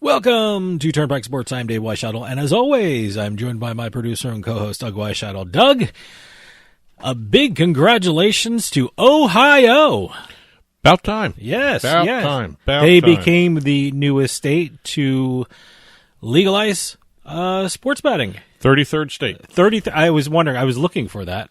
Welcome to Turnpike Sports. I'm Dave Weishuttle, and as always, I'm joined by my producer and co-host, Doug Weishuttle. Doug, a big congratulations to Ohio. About time. Yes. About time. They became the newest state to legalize sports betting. 33rd state. I was wondering. I was looking for that.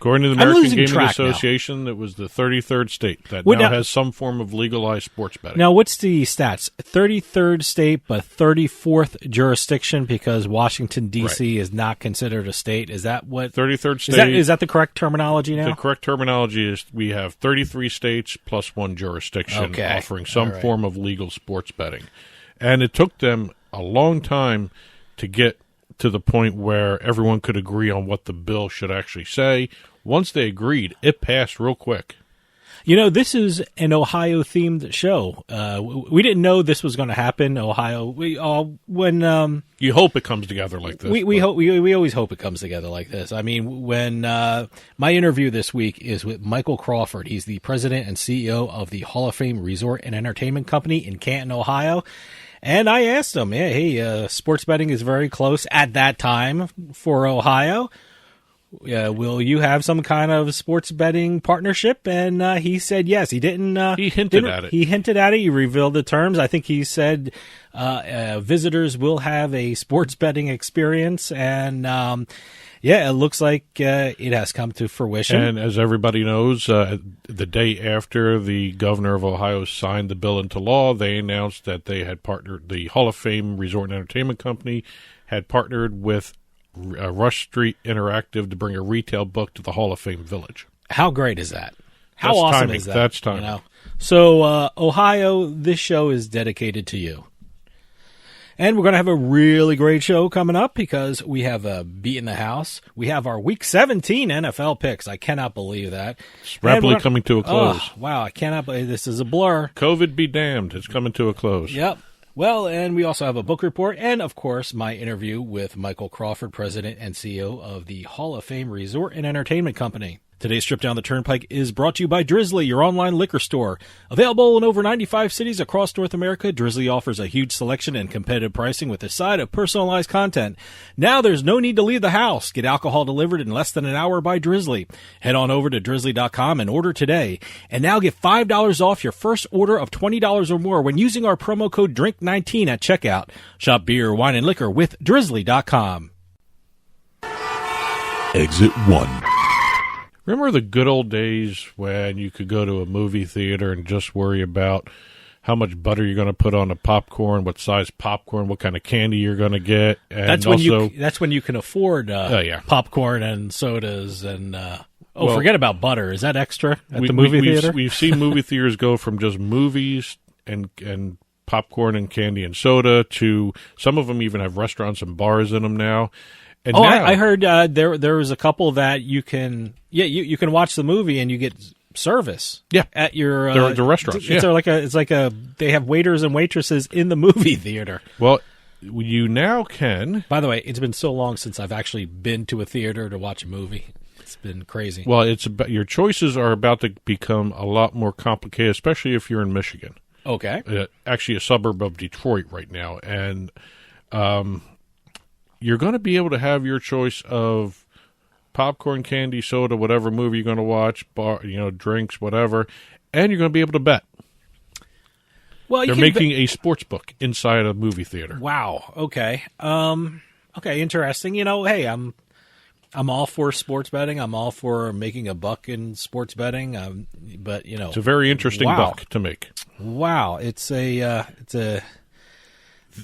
According to the American Gaming Association, it was the 33rd state that now has some form of legalized sports betting. Now, what's the stats? 33rd state, but 34th jurisdiction because Washington, D.C. is not considered a state. Is that what? 33rd state. Is that the correct terminology now? The correct terminology is we have 33 states plus one jurisdiction offering some form of legal sports betting. And it took them a long time to get to the point where everyone could agree on what the bill should actually say. Once they agreed, it passed real quick. You know, this is an Ohio-themed show. We didn't know this was going to happen. Ohio, when you hope it comes together like this. We always hope it comes together like this. I mean, when my interview this week is with Michael Crawford. He's the president and CEO of the Hall of Fame Resort and Entertainment Company in Canton, Ohio. And I asked him, hey, sports betting is very close at that time for Ohio. Will you have some kind of sports betting partnership? And he said yes. He didn't. He hinted at it. He hinted at it. He revealed the terms. I think he said visitors will have a sports betting experience. And it looks like it has come to fruition. And as everybody knows, the day after the governor of Ohio signed the bill into law, they announced that they had partnered. The Hall of Fame Resort and Entertainment Company had partnered with Rush Street Interactive to bring a retail book to the Hall of Fame Village. How great is that? How awesome is that? That's timing. You know? So, Ohio, this show is dedicated to you. And we're going to have a really great show coming up because we have Beatin The House. We have our Week 17 NFL picks. I cannot believe that. It's rapidly coming to a close. Oh, wow, I cannot believe this is a blur. COVID be damned. It's coming to a close. Yep. Well, and we also have a book report and, of course, my interview with Michael Crawford, president and CEO of the Hall of Fame Resort and Entertainment Company. Today's trip down the Turnpike is brought to you by Drizzly, your online liquor store. Available in over 95 cities across North America, Drizzly offers a huge selection and competitive pricing with a side of personalized content. Now there's no need to leave the house. Get alcohol delivered in less than an hour by Drizzly. Head on over to drizzly.com and order today. And now get $5 off your first order of $20 or more when using our promo code DRINK19 at checkout. Shop beer, wine, and liquor with drizzly.com. Exit 1. Remember the good old days when you could go to a movie theater and just worry about how much butter you're going to put on the popcorn, what size popcorn, what kind of candy you're going to get, and that's when you can afford popcorn and sodas and forget about butter. Is that extra at the movie theater? We've seen movie theaters go from just movies and popcorn and candy and soda to some of them even have restaurants and bars in them now. And I heard there was a couple that you can watch the movie and you get service at your the restaurants. It's like they have waiters and waitresses in the movie theater. Well, you now can. By the way, it's been so long since I've actually been to a theater to watch a movie. It's been crazy. Well, your choices are about to become a lot more complicated, especially if you're in Michigan. Okay, actually a suburb of Detroit right now, and you're going to be able to have your choice of popcorn, candy, soda, whatever movie you're going to watch, bar, drinks, whatever, and you're going to be able to bet. Well, they're making a sports book inside a movie theater. Wow. Okay. Okay. Interesting. Hey, I'm all for sports betting. I'm all for making a buck in sports betting. But it's a very interesting buck to make. Wow. It's a.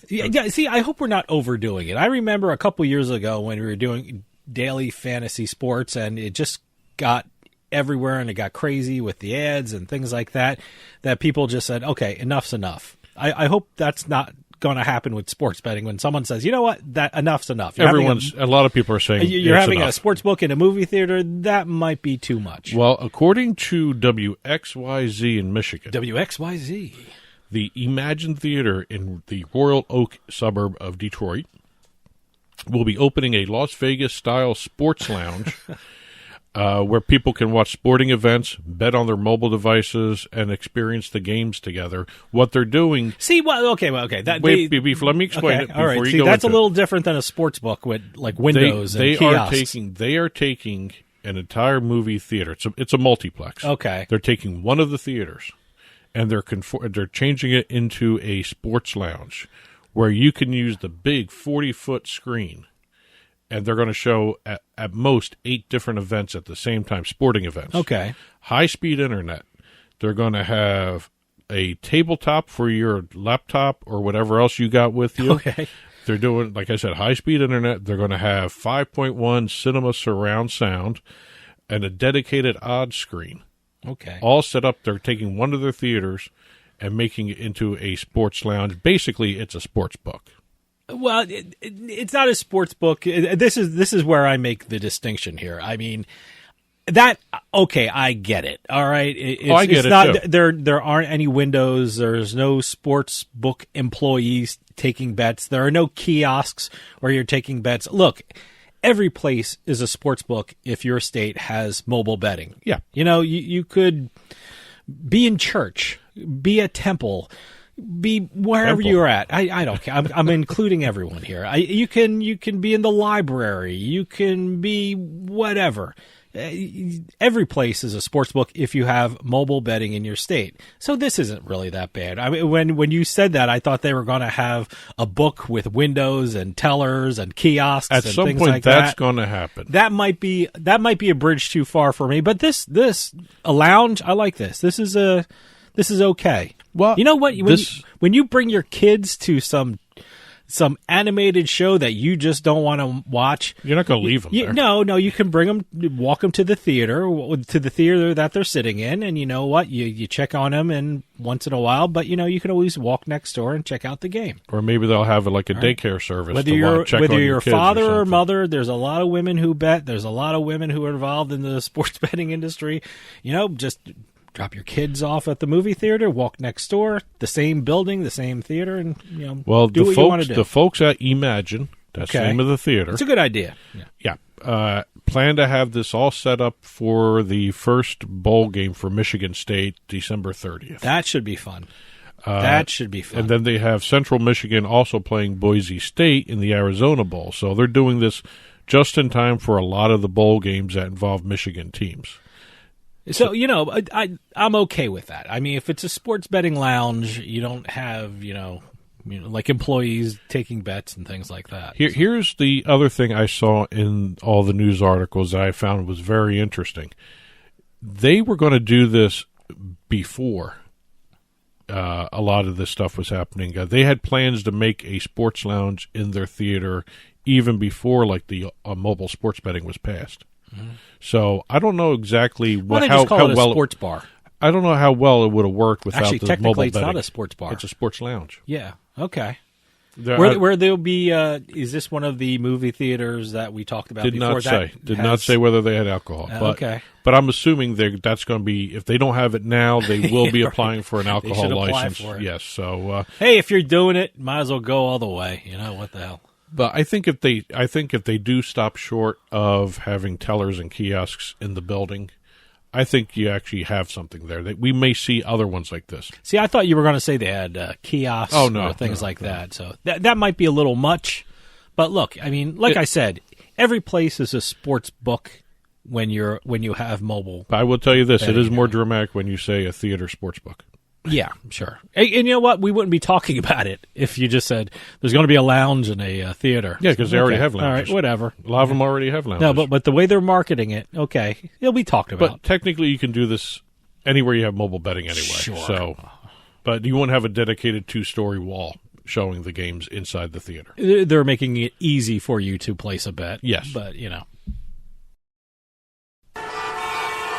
Yeah, see, I hope we're not overdoing it. I remember a couple years ago when we were doing daily fantasy sports, and it just got everywhere, and it got crazy with the ads and things like that, that people just said, okay, enough's enough. I hope that's not going to happen with sports betting when someone says, you know what, that enough's enough. A lot of people are saying you're having enough. A sports book in a movie theater, that might be too much. Well, according to WXYZ in Michigan. WXYZ. The Imagine Theater in the Royal Oak suburb of Detroit will be opening a Las Vegas-style sports lounge where people can watch sporting events, bet on their mobile devices, and experience the games together. What they're doing... See, okay. Let me explain it before all right. you go that's a into little different than a sports book with like windows and kiosks. They are taking an entire movie theater. It's a multiplex. Okay. They're taking one of the theaters, and they're changing it into a sports lounge where you can use the big 40-foot screen. And they're going to show at most 8 different events at the same time, sporting events. Okay. High-speed internet. They're going to have a tabletop for your laptop or whatever else you got with you. Okay. They're doing, like I said, high-speed internet. They're going to have 5.1 cinema surround sound and a dedicated odd screen. Okay. All set up. They're taking one of their theaters and making it into a sports lounge. Basically, it's a sports book. Well, it's not a sports book. This is where I make the distinction here. I mean, I get it. All right. I get it too. There aren't any windows. There's no sports book employees taking bets. There are no kiosks where you're taking bets. Look, every place is a sports book if your state has mobile betting. Yeah. You could be in church, be at temple, be wherever you're at. I don't care. I'm including everyone here. You can be in the library. You can be whatever. Every place is a sports book if you have mobile betting in your state. So this isn't really that bad. I mean, when you said that, I thought they were going to have a book with windows and tellers and kiosks at and some things point like that. That's going to happen. That might be a bridge too far for me. But this a lounge. I like this. This is okay. Well, you know what? When you bring your kids to some animated show that you just don't want to watch, you're not going to leave them there. No, you can bring them, walk them to the theater that they're sitting in, and you know what? You check on them and once in a while, but you can always walk next door and check out the game. Or maybe they'll have like a daycare service. Whether you're father or mother, there's a lot of women who bet. There's a lot of women who are involved in the sports betting industry. Just drop your kids off at the movie theater, walk next door, the same building, the same theater, and do what you want to do. The folks at Imagine, that's the name of the theater. It's a good idea. Yeah. Plan to have this all set up for the first bowl game for Michigan State, December 30th. That should be fun. And then they have Central Michigan also playing Boise State in the Arizona Bowl. So they're doing this just in time for a lot of the bowl games that involve Michigan teams. So, I'm okay with that. I mean, if it's a sports betting lounge, you don't have, like employees taking bets and things like that. Here's the other thing I saw in all the news articles that I found was very interesting. They were going to do this before a lot of this stuff was happening. They had plans to make a sports lounge in their theater even before, like, the mobile sports betting was passed. Mm-hmm. So I don't know exactly how well a sports bar. I don't know how well it would have worked without the mobile betting. Technically, it's not a sports bar. It's a sports lounge. Yeah. Okay. Where there'll be? Is this one of the movie theaters that we talked about? Did not say whether they had alcohol. But I'm assuming that's going to be. If they don't have it now, they will be applying for an alcohol license. For it. Yes. So hey, if you're doing it, might as well go all the way. What the hell. But I think if they do stop short of having tellers and kiosks in the building, I think you actually have something there. That we may see other ones like this. See, I thought you were going to say they had kiosks or things like that. So that might be a little much. But look, I mean, I said, every place is a sports book when you have mobile. But I will tell you this: it is more dramatic when you say a theater sports book. Yeah, sure. And you know what? We wouldn't be talking about it if you just said there's going to be a lounge and a theater. Yeah, because they already have lounges. All right, whatever. A lot of them already have lounges. No, but the way they're marketing it, okay, it'll be talked about. But technically, you can do this anywhere you have mobile betting anyway. Sure. So, but you won't have a dedicated 2-story wall showing the games inside the theater. They're making it easy for you to place a bet. Yes. But,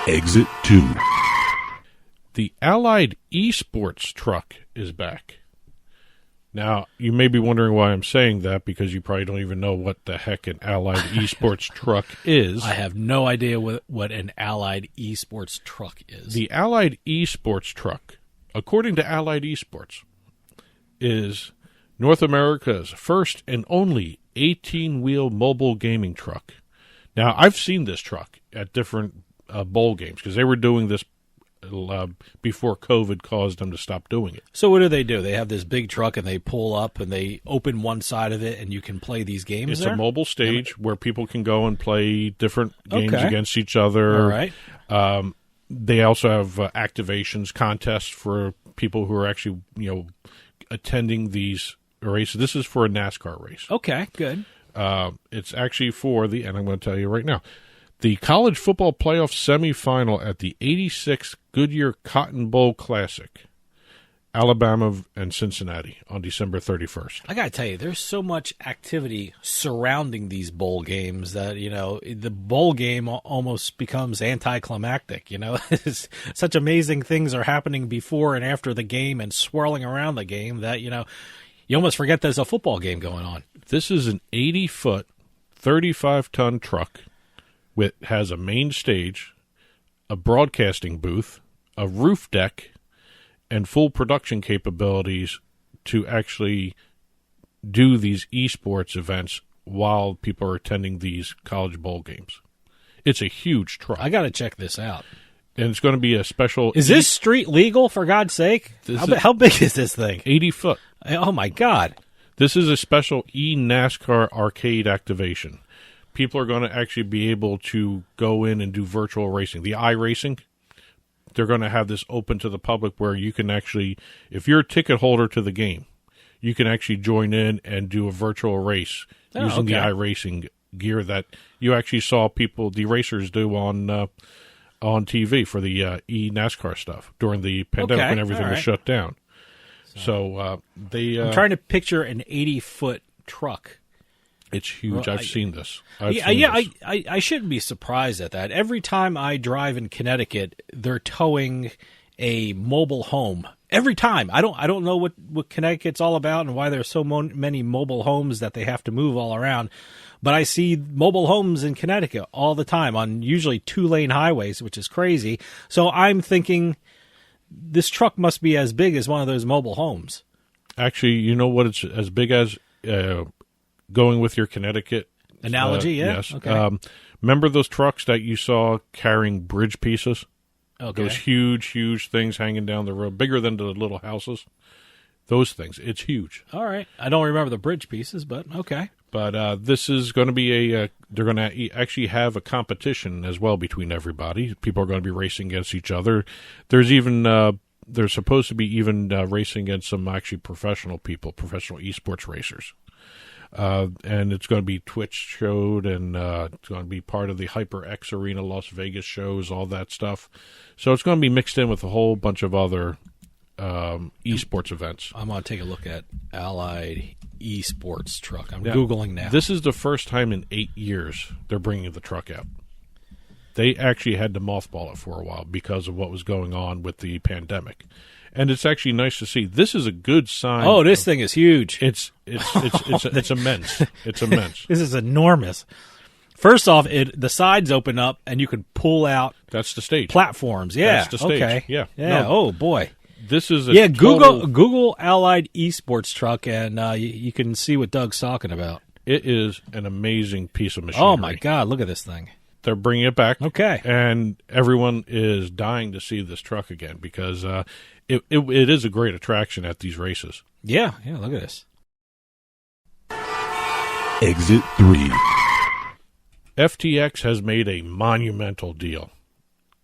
Exit 2. The Allied eSports truck is back. Now, you may be wondering why I'm saying that, because you probably don't even know what the heck an Allied eSports truck is. I have no idea what an Allied eSports truck is. The Allied eSports truck, according to Allied eSports, is North America's first and only 18-wheel mobile gaming truck. Now, I've seen this truck. at different bowl games because they were doing this before COVID caused them to stop doing it. So what do? They have this big truck and they pull up and they open one side of it and you can play these games It's there? a mobile stage where people can go and play different games against each other. All right. They also have activations, contests for people who are actually, attending these races. This is for a NASCAR race. Okay, good. It's actually for and I'm going to tell you right now, the college football playoff semifinal at the 86th Goodyear Cotton Bowl Classic, Alabama and Cincinnati on December 31st. I got to tell you, there's so much activity surrounding these bowl games that, the bowl game almost becomes anticlimactic. Such amazing things are happening before and after the game and swirling around the game that, you almost forget there's a football game going on. This is an 80-foot, 35-ton truck. Has a main stage, a broadcasting booth, a roof deck, and full production capabilities to actually do these eSports events while people are attending these college bowl games. It's a huge truck. I got to check this out. And it's going to be a special... Is this street legal, for God's sake? How big is this thing? 80 foot. Oh, my God. This is a special eNASCAR arcade activation. People are going to actually be able to go in and do virtual racing. The iRacing, they're going to have this open to the public where you can actually, if you're a ticket holder to the game, you can actually join in and do a virtual race using the iRacing gear that you actually saw the racers do on TV for the eNASCAR stuff during the pandemic when everything was shut down. So I'm trying to picture an 80-foot truck. It's huge. I've seen this. I shouldn't be surprised at that. Every time I drive in Connecticut, they're towing a mobile home. Every time. I don't know what Connecticut's all about and why there's so many mobile homes that they have to move all around. But I see mobile homes in Connecticut all the time on usually 2-lane highways, which is crazy. So I'm thinking this truck must be as big as one of those mobile homes. Actually, you know what it's as big as? Going with your Connecticut analogy, yes. Okay. Remember those trucks that you saw carrying bridge pieces? Okay. Those huge things hanging down the road, bigger than the little houses. Those things. It's huge. All right. I don't remember the bridge pieces, but okay. But this is going to be they're going to actually have a competition as well between everybody. People are going to be racing against each other. There's even there's supposed to be even racing against some actually professional eSports racers. And it's going to be Twitch showed, and it's going to be part of the HyperX Arena Las Vegas shows, all that stuff. So it's going to be mixed in with a whole bunch of other esports events. I'm going to take a look at Allied eSports truck. I'm Googling now. This is the first time in 8 years they're bringing the truck out. They actually had to mothball it for a while because of what was going on with the pandemic. And it's actually nice to see. This is a good sign. Oh, this thing is huge. It's immense. It's immense. This is enormous. First off, the sides open up and you can pull out. That's the stage. Platforms. Yeah. That's the stage. Okay. Yeah. Yeah. No, oh boy. This is a Google Allied eSports truck and you can see what Doug's talking about. It is an amazing piece of machinery. Oh my God! Look at this thing. They're bringing it back. Okay. And everyone is dying to see this truck again because it is a great attraction at these races. Yeah, look at this. Exit 3. FTX has made a monumental deal.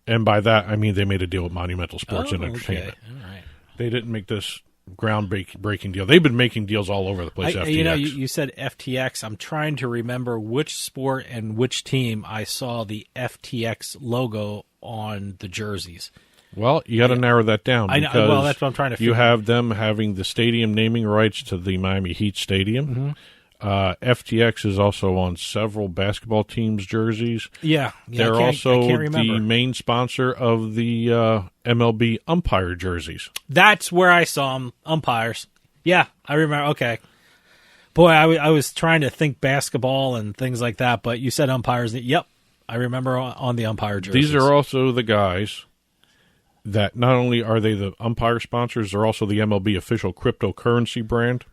And by that, I mean they made a deal with Monumental Sports and Entertainment. Okay. All right. They didn't make this groundbreaking deal. They've been making deals all over the place, FTX. You said FTX. I'm trying to remember which sport and which team I saw the FTX logo on the jerseys. Well, you got to narrow that down. I know. Well, that's what I'm trying to figure. You have them having the stadium naming rights to the Miami Heat Stadium. Mm-hmm. FTX is also on several basketball teams' jerseys. Yeah. They're also the main sponsor of the MLB umpire jerseys. That's where I saw them, umpires. Yeah, I remember. Okay. Boy, I was trying to think basketball and things like that, but you said umpires. Yep, I remember on the umpire jerseys. These are also the guys that not only are they the umpire sponsors, they're also the MLB official cryptocurrency brand.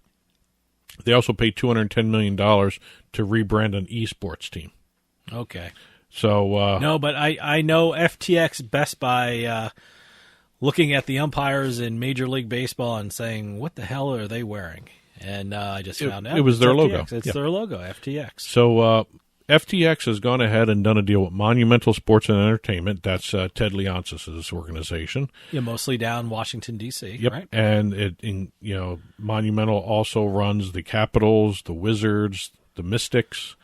They also paid $210 million to rebrand an esports team. Okay. So no, but I know FTX best by looking at the umpires in Major League Baseball and saying, "What the hell are they wearing?" And I just found out it was their FTX. logo. It's their logo, FTX. So FTX has gone ahead and done a deal with Monumental Sports and Entertainment. That's Ted Leonsis' organization. Yeah, mostly down Washington, D.C., Yep. right? And Monumental also runs the Capitals, the Wizards, the Mystics,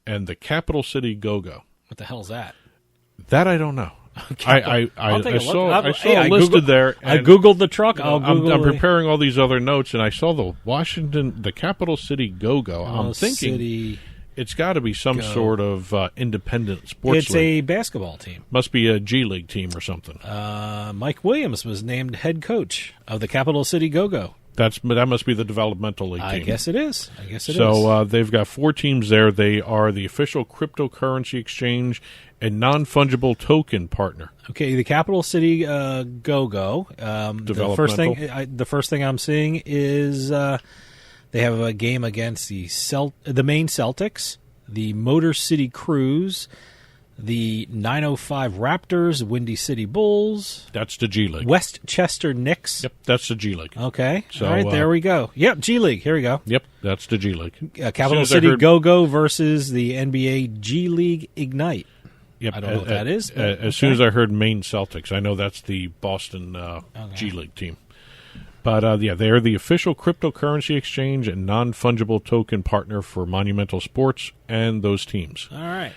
and the Capital City Go-Go. What the hell's that? That I don't know. I saw listed Googled there. I Googled the truck. I'm preparing all these other notes, and I saw the Capital City Go-Go. I'm thinking it's got to be some sort of independent sports league. It's a basketball team. Must be a G League team or something. Mike Williams was named head coach of the Capital City Go-Go. That must be the developmental league team. I guess it is. So they've got 4 teams there. They are the official cryptocurrency exchange and non-fungible token partner. Okay, the Capital City Go-Go. The first thing I'm seeing is they have a game against the Maine Celtics, the Motor City Cruise, the 905 Raptors, Windy City Bulls. That's the G League. Westchester Knicks. Yep, that's the G League. Okay. So, all right, there we go. Yep, G League. Here we go. Yep, that's the G League. Capital City Go-Go versus the NBA G League Ignite. Yep, I don't know what that is. As soon as I heard Maine Celtics, I know that's the Boston G League team. But, they are the official cryptocurrency exchange and non-fungible token partner for Monumental Sports and those teams. All right.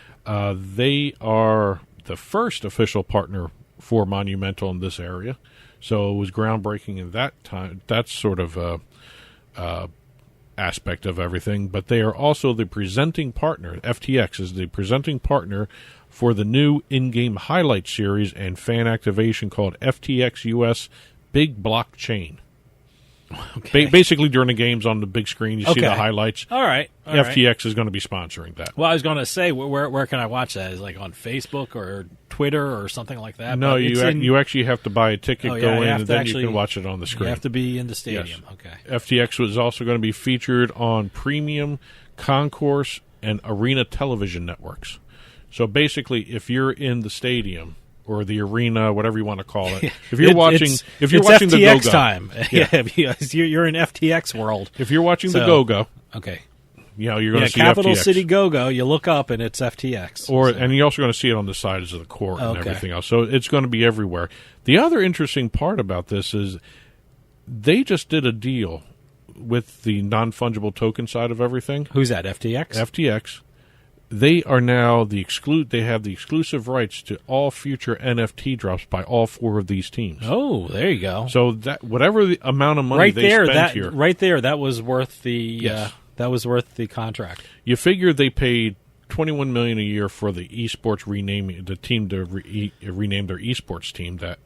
They are the first official partner for Monumental in this area, so it was groundbreaking in that time. That's sort of aspect of everything. But they are also the presenting partner. FTX is the presenting partner for the new in-game highlight series and fan activation called FTX US Big Blockchain. Okay. Basically, during the games on the big screen, you see the highlights. All right. FTX is going to be sponsoring that. Well, I was going to say, where can I watch that? Is it like on Facebook or Twitter or something like that? No, you actually have to buy a ticket, go in, and then you can watch it on the screen. You have to be in the stadium. Yes. Okay. FTX was also going to be featured on premium, concourse, and arena television networks. So basically, if you're in the stadium or the arena, whatever you want to call it. If you're watching FTX the Go-Go time, you're in FTX world. If you're watching the Go-Go, okay, you're going to see Capital FTX. City Go-Go. You look up and it's FTX, and you're also going to see it on the sides of the court and everything else. So it's going to be everywhere. The other interesting part about this is they just did a deal with the non-fungible token side of everything. Who's that? FTX. FTX. They are now they have the exclusive rights to all future NFT drops by all 4 of these teams. Oh, there you go. So that whatever the amount of money spent here, right there, that was worth the contract. You figure they paid $21 million a year for the eSports renaming the team to rename their eSports team, that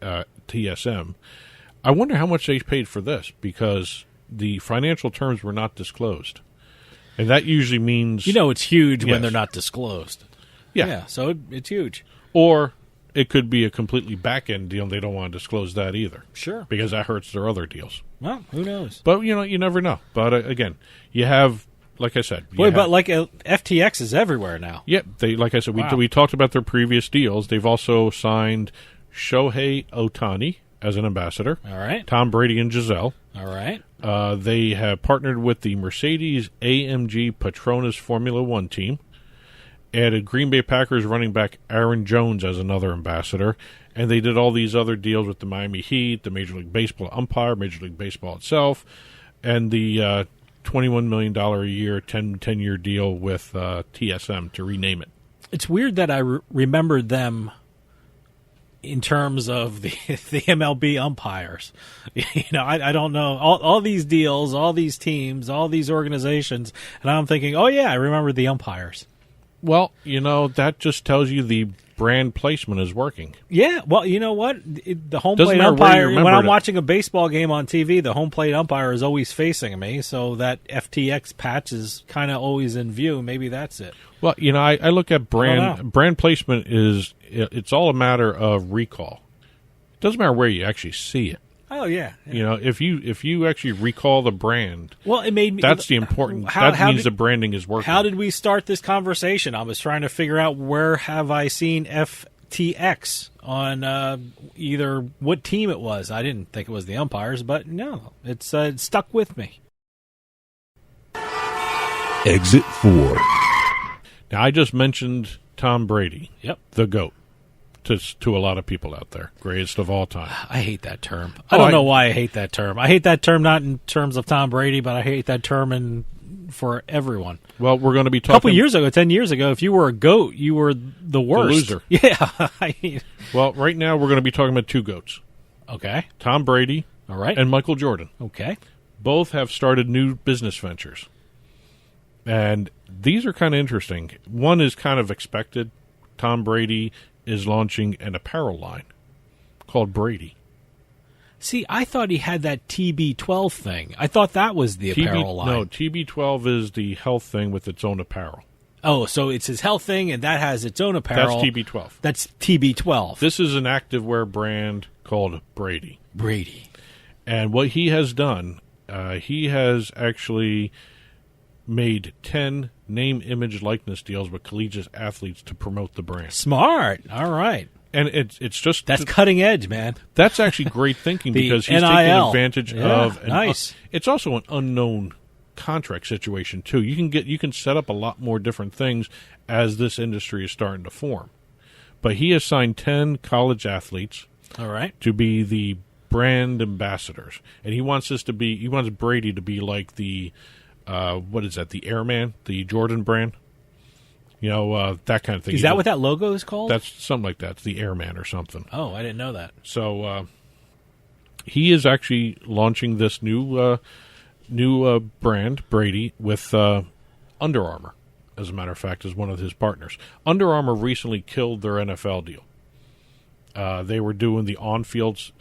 TSM. I wonder how much they paid for this because the financial terms were not disclosed. And that usually means... it's huge when they're not disclosed. Yeah. So it's huge. Or it could be a completely back-end deal, and they don't want to disclose that either. Sure. Because that hurts their other deals. Well, who knows? But, you never know. But, again, you have, like I said... FTX is everywhere now. Yep. Like I said, we talked about their previous deals. They've also signed Shohei Ohtani as an ambassador. All right. Tom Brady and Giselle. All right. They have partnered with the Mercedes-AMG Petronas Formula One team, added Green Bay Packers running back Aaron Jones as another ambassador, and they did all these other deals with the Miami Heat, the Major League Baseball umpire, Major League Baseball itself, and the $21 million a year, 10-year deal with TSM to rename it. It's weird that I remembered them in terms of the MLB umpires. I don't know. All these deals, all these teams, all these organizations, and I'm thinking, oh, yeah, I remember the umpires. Well, that just tells you the brand placement is working. Yeah, well, you know what? The home plate umpire, when I'm watching a baseball game on TV, the home plate umpire is always facing me, so that FTX patch is kind of always in view. Maybe that's it. Well, I look at brand placement it's all a matter of recall. It doesn't matter where you actually see it. Oh yeah. You know, if you actually recall the brand, well, it made me. That's the important. That means the branding is working. How did we start this conversation? I was trying to figure out where have I seen FTX on either what team it was. I didn't think it was the umpires, but no, it's stuck with me. Exit 4. Now, I just mentioned Tom Brady. Yep, the GOAT. To a lot of people out there, greatest of all time. I hate that term. I don't know why I hate that term. I hate that term not in terms of Tom Brady, but I hate that term for everyone. Well, we're going to be talking... A couple years ago, 10 years ago, if you were a GOAT, you were the worst. The loser. Yeah. Well, right now, we're going to be talking about two GOATs. Okay. Tom Brady all right, and Michael Jordan. Okay. Both have started new business ventures. And these are kind of interesting. One is kind of expected. Tom Brady is launching an apparel line called Brady. See, I thought he had that TB12 thing. I thought that was the apparel line. No, TB12 is the health thing with its own apparel. Oh, so it's his health thing, and that has its own apparel. That's TB12. That's TB12. This is an activewear brand called Brady. Brady. And what he has done, he has actually made 10 name, image, likeness deals with collegiate athletes to promote the brand. Smart. All right. And it's just... That's cutting edge, man. That's actually great thinking because he's NIL. taking advantage of... Nice. It's also an unknown contract situation, too. You can set up a lot more different things as this industry is starting to form. But he has signed 10 college athletes all right, to be the brand ambassadors. And he wants Brady to be like the... what is that? The Airman, the Jordan brand, that kind of thing. Is that what that logo is called? That's something like that. It's the Airman or something. Oh, I didn't know that. So he is actually launching this new brand, Brady, with Under Armour. As a matter of fact, is one of his partners. Under Armour recently killed their NFL deal. They were doing the on-field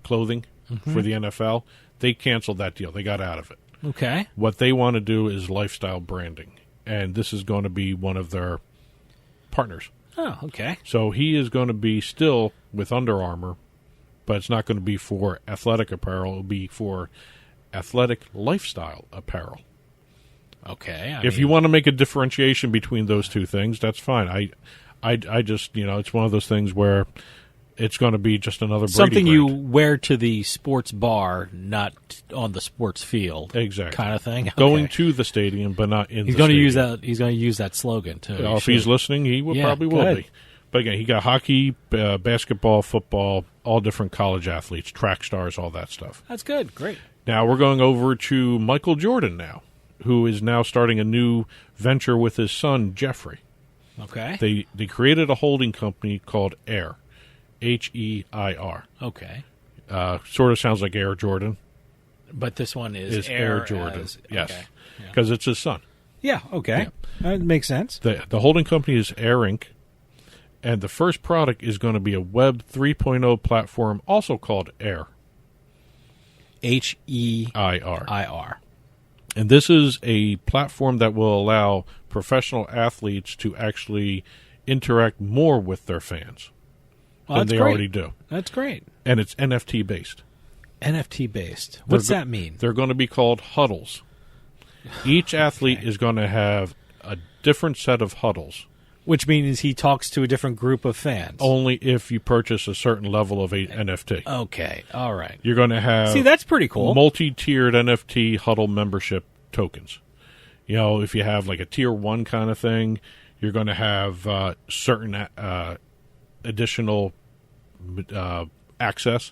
clothing for the NFL. They canceled that deal. They got out of it. Okay. What they want to do is lifestyle branding, and this is going to be one of their partners. Oh, okay. So he is going to be still with Under Armour, but it's not going to be for athletic apparel. It will be for athletic lifestyle apparel. Okay. If you want to make a differentiation between those two things, that's fine. I just, it's one of those things where it's going to be just another Brady something brand. You wear to the sports bar, not on the sports field. Exactly. Kind of thing. Going to the stadium, but not in he's the going stadium. to use that. He's going to use that slogan too. If he's listening, he probably will be. But again, he got hockey, basketball, football, all different college athletes, track stars, all that stuff. That's good. Great. Now we're going over to Michael Jordan now, who is now starting a new venture with his son, Jeffrey. Okay. They created a holding company called Air, H-E-I-R. Okay. Sort of sounds like Air Jordan. But this one is Air Jordan. Yes. Okay. Because it's his son. Yeah, okay. Yeah. That makes sense. The holding company is Air Inc., and the first product is going to be a Web 3.0 platform also called Air. H-E-I-R. And this is a platform that will allow professional athletes to actually interact more with their fans than they already do. That's great. And it's NFT-based. NFT-based. What's that mean? They're going to be called huddles. Each athlete is going to have a different set of huddles. Which means he talks to a different group of fans. Only if you purchase a certain level of a NFT. Okay, all right. You're going to have... See, that's pretty cool. Multi-tiered NFT huddle membership tokens. If you have like a tier 1 kind of thing, you're going to have certain additional access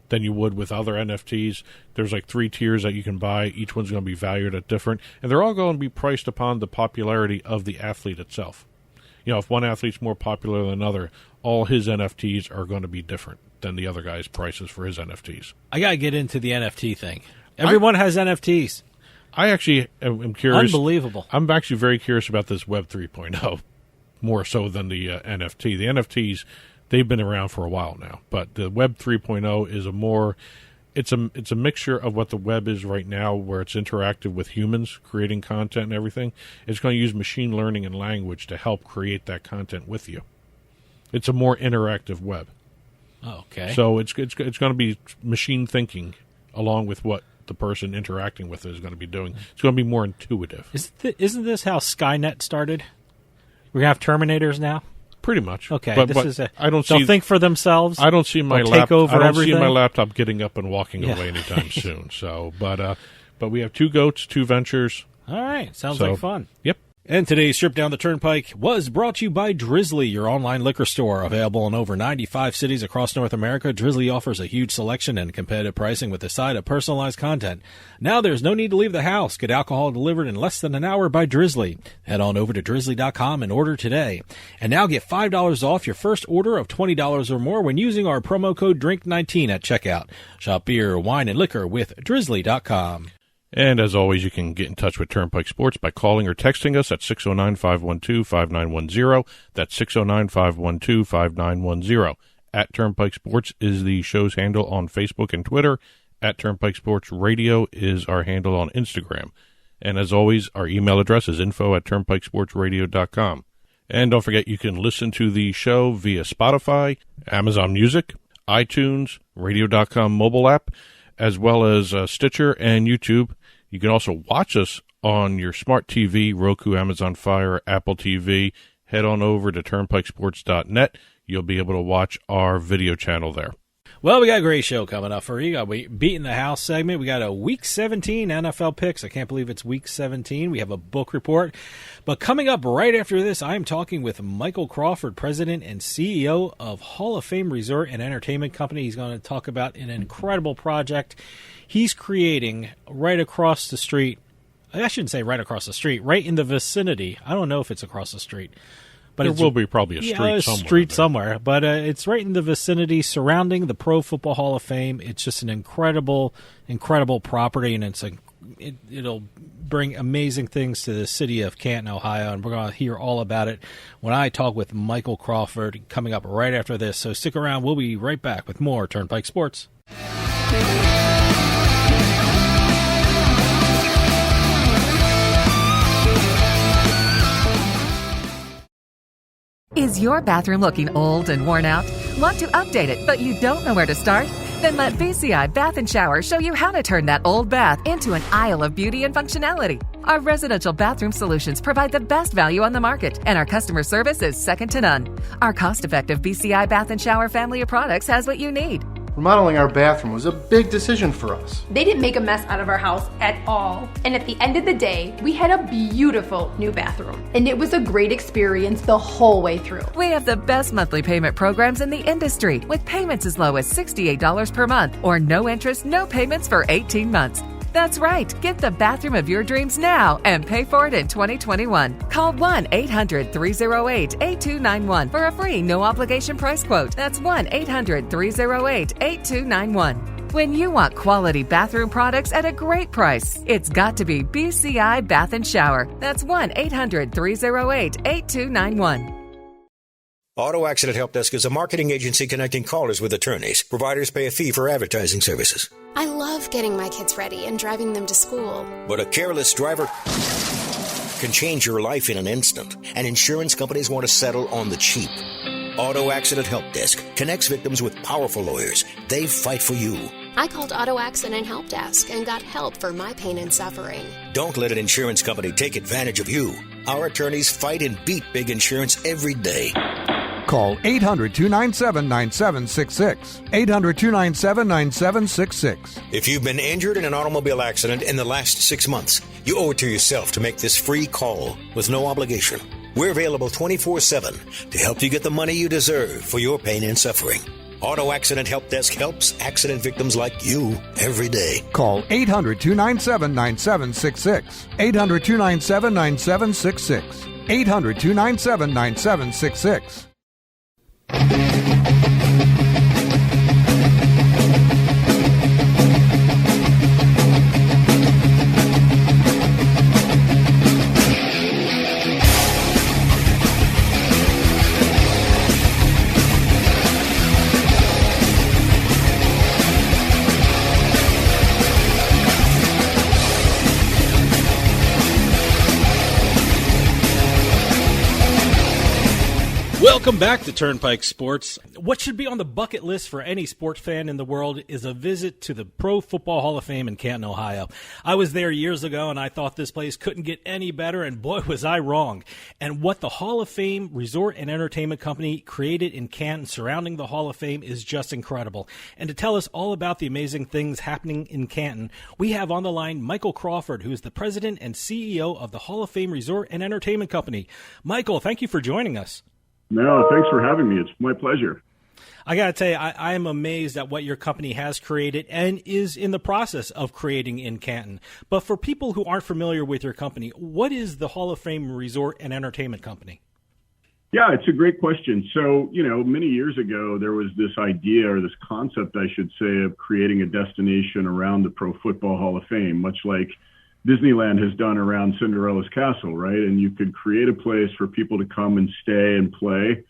than you would with other NFTs. There's like 3 tiers that you can buy. Each one's going to be valued at different. And they're all going to be priced upon the popularity of the athlete itself. If one athlete's more popular than another, all his NFTs are going to be different than the other guy's prices for his NFTs. I got to get into the NFT thing. Everyone has NFTs. I actually am curious. Unbelievable. I'm actually very curious about this Web 3.0, more so than the NFT. The NFTs, they've been around for a while now, but the Web 3.0 is it's a mixture of what the web is right now, where it's interactive with humans creating content and everything. It's going to use machine learning and language to help create that content with you. It's a more interactive web. Okay. So it's going to be machine thinking along with what the person interacting with it is going to be doing. It's going to be more intuitive. Isn't this how Skynet started? We're going to have Terminators now? Pretty much. Okay. But they'll think for themselves. I don't see my see my laptop getting up and walking away anytime soon. So, but we have 2 goats, 2 ventures. All right. Sounds like fun. Yep. And today's Strip Down the Turnpike was brought to you by Drizzly, your online liquor store. Available in over 95 cities across North America, Drizzly offers a huge selection and competitive pricing with a side of personalized content. Now there's no need to leave the house. Get alcohol delivered in less than an hour by Drizzly. Head on over to drizzly.com and order today. And now get $5 off your first order of $20 or more when using our promo code DRINK19 at checkout. Shop beer, wine, and liquor with drizzly.com. And as always, you can get in touch with Turnpike Sports by calling or texting us at 609-512-5910. That's 609-512-5910. At Turnpike Sports is the show's handle on Facebook and Twitter. At Turnpike Sports Radio is our handle on Instagram. And as always, our email address is info@turnpikesportsradio.com. And don't forget, you can listen to the show via Spotify, Amazon Music, iTunes, radio.com mobile app, as well as Stitcher and YouTube. You can also watch us on your smart TV, Roku, Amazon Fire, Apple TV. Head on over to turnpikesports.net. You'll be able to watch our video channel there. Well, we got a great show coming up for you. We got Beatin the House segment. We got a Week 17 NFL picks. I can't believe it's Week 17. We have a book report. But coming up right after this, I am talking with Michael Crawford, President and CEO of Hall of Fame Resort and Entertainment Company. He's going to talk about an incredible project he's creating right across the street. I shouldn't say right across the street, right in the vicinity. I don't know if it's across the street. But there will be probably a street somewhere. But it's right in the vicinity surrounding the Pro Football Hall of Fame. It's just an incredible, incredible property, and it'll bring amazing things to the city of Canton, Ohio, and we're going to hear all about it when I talk with Michael Crawford coming up right after this. So stick around. We'll be right back with more Turnpike Sports. Is your bathroom looking old and worn out? Want to update it, but you don't know where to start? Then let BCI Bath & Shower show you how to turn that old bath into an aisle of beauty and functionality. Our residential bathroom solutions provide the best value on the market, and our customer service is second to none. Our cost-effective BCI Bath & Shower family of products has what you need. Remodeling our bathroom was a big decision for us. They didn't make a mess out of our house at all. And at the end of the day, we had a beautiful new bathroom. And it was a great experience the whole way through. We have the best monthly payment programs in the industry, with payments as low as $68 per month or no interest, no payments for 18 months. That's right. Get the bathroom of your dreams now and pay for it in 2021. Call 1-800-308-8291 for a free no-obligation price quote. That's 1-800-308-8291. When you want quality bathroom products at a great price, it's got to be BCI Bath & Shower. That's 1-800-308-8291. Auto Accident Help Desk is a marketing agency connecting callers with attorneys. Providers pay a fee for advertising services. I love getting my kids ready and driving them to school. But a careless driver can change your life in an instant, and insurance companies want to settle on the cheap. Auto Accident Help Desk connects victims with powerful lawyers. They fight for you. I called Auto Accident Help Desk and got help for my pain and suffering. Don't let an insurance company take advantage of you. Our attorneys fight and beat big insurance every day. Call 800-297-9766. 800-297-9766. If you've been injured in an automobile accident in the last 6 months, you owe it to yourself to make this free call with no obligation. We're available 24/7 to help you get the money you deserve for your pain and suffering. Auto Accident Help Desk helps accident victims like you every day. Call 800-297-9766. 800-297-9766. 800-297-9766. Welcome back to Turnpike Sports. What should be on the bucket list for any sports fan in the world is a visit to the Pro Football Hall of Fame in Canton, Ohio. I was there years ago, and I thought this place couldn't get any better, and boy, was I wrong. And what the Hall of Fame Resort and Entertainment Company created in Canton surrounding the Hall of Fame is just incredible. And to tell us all about the amazing things happening in Canton, we have on the line Michael Crawford, who is the president and CEO of the Hall of Fame Resort and Entertainment Company. Michael, thank you for joining us. No, thanks for having me. It's my pleasure. I got to tell you, I am amazed at what your company has created and is in the process of creating in Canton. But for people who aren't familiar with your company, what is the Hall of Fame Resort and Entertainment Company? Yeah, it's a great question. So, many years ago, there was this idea, or this concept, I should say, of creating a destination around the Pro Football Hall of Fame, much like Disneyland has done around Cinderella's castle, right? And you could create a place for people to come and stay and play,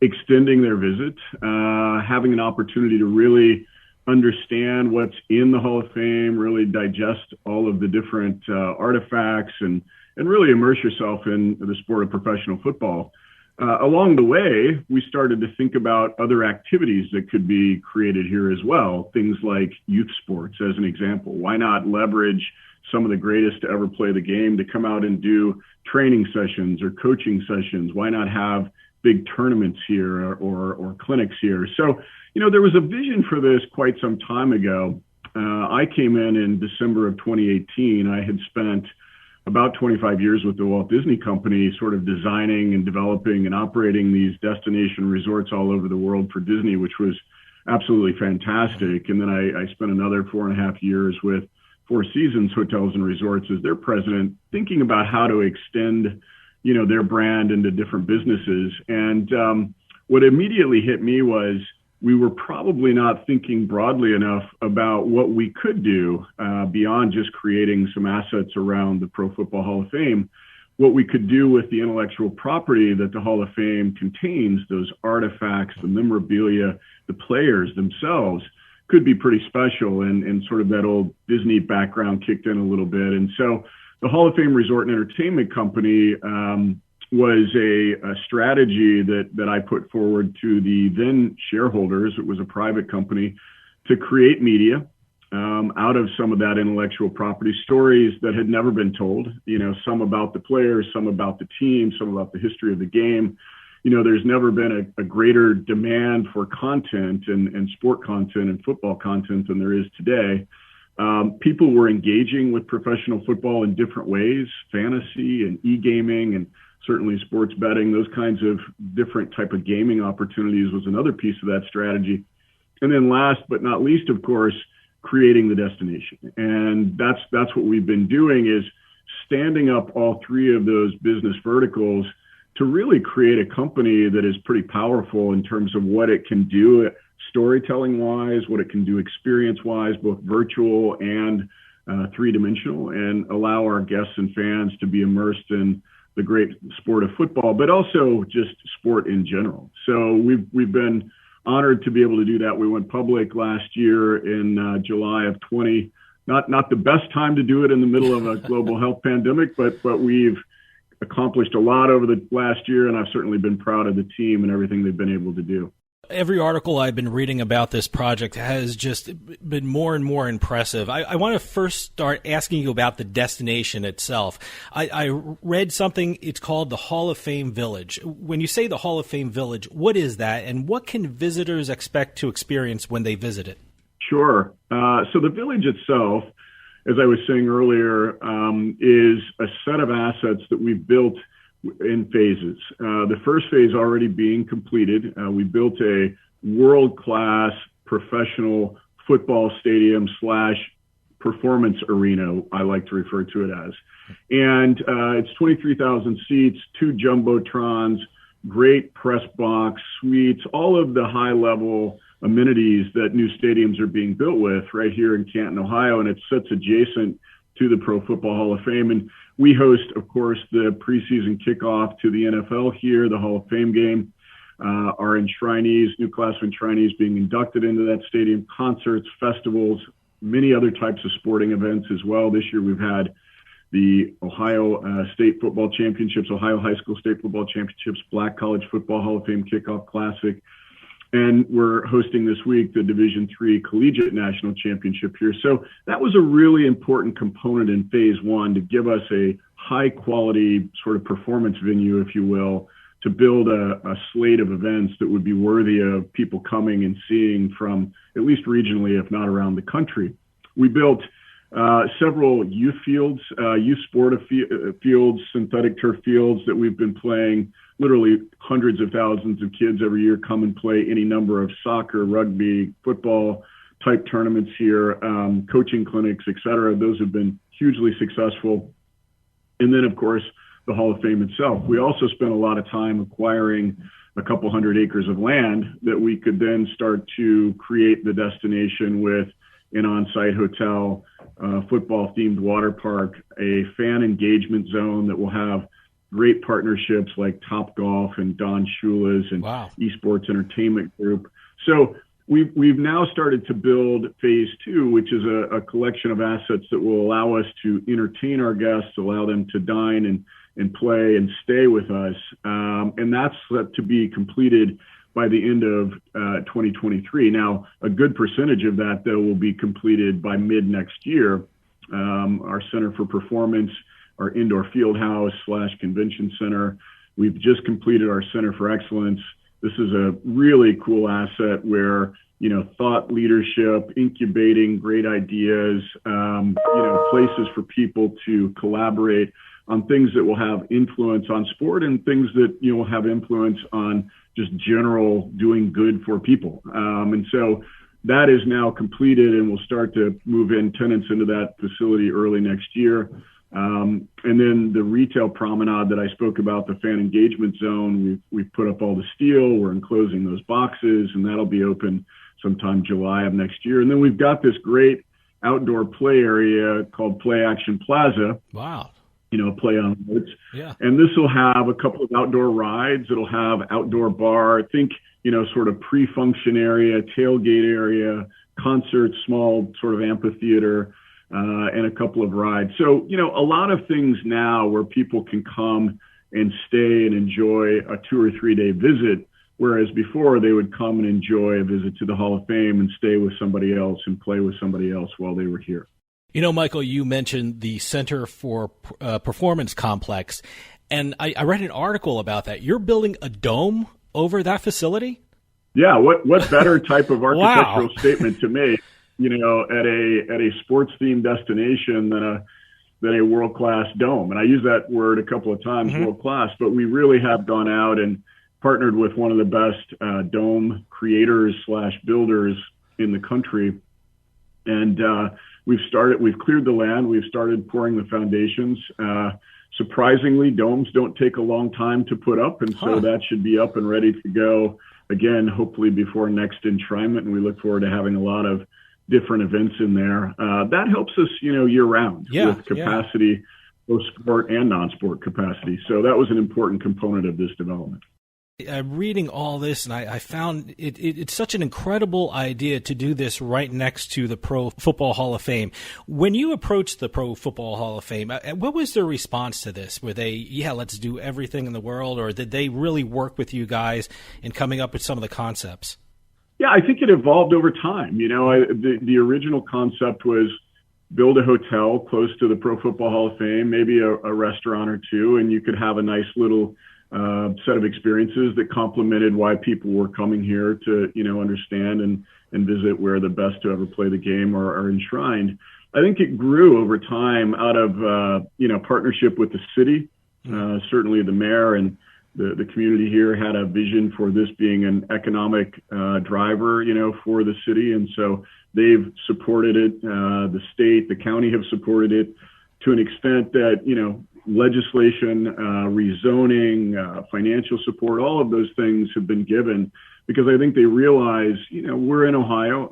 extending their visit, having an opportunity to really understand what's in the Hall of Fame, really digest all of the different artifacts, and really immerse yourself in the sport of professional football. Along the way, we started to think about other activities that could be created here as well, things like youth sports, as an example. Why not leverage some of the greatest to ever play the game to come out and do training sessions or coaching sessions? Why not have big tournaments here or clinics here? So, there was a vision for this quite some time ago. I came in December of 2018. I had spent about 25 years with the Walt Disney Company, sort of designing and developing and operating these destination resorts all over the world for Disney, which was absolutely fantastic. And then I spent another 4.5 years with Four Seasons Hotels and Resorts as their president, thinking about how to extend, their brand into different businesses. And what immediately hit me was we were probably not thinking broadly enough about what we could do beyond just creating some assets around the Pro Football Hall of Fame, what we could do with the intellectual property that the Hall of Fame contains, those artifacts, the memorabilia, the players themselves, could be pretty special, and sort of that old Disney background kicked in a little bit. And so the Hall of Fame Resort and Entertainment Company was a strategy that I put forward to the then shareholders. It was a private company, to create media out of some of that intellectual property, stories that had never been told, some about the players, some about the team, some about the history of the game. There's never been a greater demand for content and sport content and football content than there is today. People were engaging with professional football in different ways, fantasy and e-gaming, and certainly sports betting. Those kinds of different type of gaming opportunities was another piece of that strategy. And then last but not least, of course, creating the destination. And that's what we've been doing, is standing up all three of those business verticals to really create a company that is pretty powerful in terms of what it can do storytelling-wise, what it can do experience-wise, both virtual and three-dimensional, and allow our guests and fans to be immersed in the great sport of football, but also just sport in general. So we've been honored to be able to do that. We went public last year in July of 20. Not the best time to do it in the middle of a global health pandemic, but we've accomplished a lot over the last year, and I've certainly been proud of the team and everything they've been able to do. Every article I've been reading about this project has just been more and more impressive. I want to first start asking you about the destination itself. I read something, it's called the Hall of Fame Village. When you say the Hall of Fame Village, what is that, and what can visitors expect to experience when they visit it? Sure. So the village itself, as I was saying earlier, is a set of assets that we've built in phases. The first phase already being completed. We built a world-class professional football stadium / performance arena, I like to refer to it as. And it's 23,000 seats, 2 jumbotrons, great press box, suites, all of the high-level amenities that new stadiums are being built with right here in Canton, Ohio, and it sits adjacent to the Pro Football Hall of Fame. And we host, of course, the preseason kickoff to the NFL here, the Hall of Fame game. Our enshrinees, new class of enshrinees being inducted into that stadium, concerts, festivals, many other types of sporting events as well. This year we've had the Ohio State Football Championships, Ohio High School State Football Championships, Black College Football Hall of Fame Kickoff Classic. And we're hosting this week the Division III Collegiate National Championship here. So that was a really important component in phase one to give us a high quality sort of performance venue, if you will, to build a slate of events that would be worthy of people coming and seeing from at least regionally, if not around the country. We built several youth fields, youth sport fields, synthetic turf fields that we've been playing. Literally hundreds of thousands of kids every year come and play any number of soccer, rugby, football type tournaments here, coaching clinics, et cetera. Those have been hugely successful. And then, of course, the Hall of Fame itself. We also spent a lot of time acquiring a couple hundred acres of land that we could then start to create the destination with an on-site hotel, football-themed water park, a fan engagement zone that will have great partnerships like Top Golf and Don Shula's and eSports Entertainment Group. So we've now started to build phase two, which is a collection of assets that will allow us to entertain our guests, allow them to dine and play and stay with us. And that's set to be completed by the end of 2023. Now, a good percentage of that, though, will be completed by mid next year. Our Center for Performance, our indoor field house / convention center. We've just completed our Center for Excellence. This is a really cool asset where, thought leadership, incubating great ideas, places for people to collaborate on things that will have influence on sport and things that, will have influence on just general doing good for people. And so that is now completed, and we'll start to move in tenants into that facility early next year. And then the retail promenade that I spoke about, the fan engagement zone, we've put up all the steel, we're enclosing those boxes, and that'll be open sometime July of next year. And then we've got this great outdoor play area called Play Action Plaza. Wow. Play on boats. Yeah. And this will have a couple of outdoor rides. It'll have outdoor bar, think, sort of pre-function area, tailgate area, concerts, small sort of amphitheater, and a couple of rides. So, a lot of things now where people can come and stay and enjoy a 2 or 3 day visit, whereas before they would come and enjoy a visit to the Hall of Fame and stay with somebody else and play with somebody else while they were here. Michael, you mentioned the Center for Performance Complex, and I read an article about that. You're building a dome over that facility? Yeah, what better type of architectural statement to make, at a sports themed destination than a world-class dome. And I use that word a couple of times, world-class, but we really have gone out and partnered with one of the best dome creators / builders in the country. And we've cleared the land, we've started pouring the foundations. Surprisingly, domes don't take a long time to put up, and so that should be up and ready to go again, hopefully before next enshrinement. And we look forward to having a lot of different events in there. That helps us, year round with capacity, both sport and non-sport capacity. So that was an important component of this development. I'm reading all this, and I found it's such an incredible idea to do this right next to the Pro Football Hall of Fame. When you approached the Pro Football Hall of Fame, what was their response to this? Were they, let's do everything in the world, or did they really work with you guys in coming up with some of the concepts? Yeah, I think it evolved over time. The original concept was build a hotel close to the Pro Football Hall of Fame, maybe a restaurant or two, and you could have a nice little set of experiences that complemented why people were coming here to, understand and visit where the best to ever play the game are enshrined. I think it grew over time out of, partnership with the city. Certainly the mayor and the community here had a vision for this being an economic driver, for the city. And so they've supported it. The state, the county have supported it to an extent that, legislation, rezoning, financial support, all of those things have been given because I think they realize, we're in Ohio,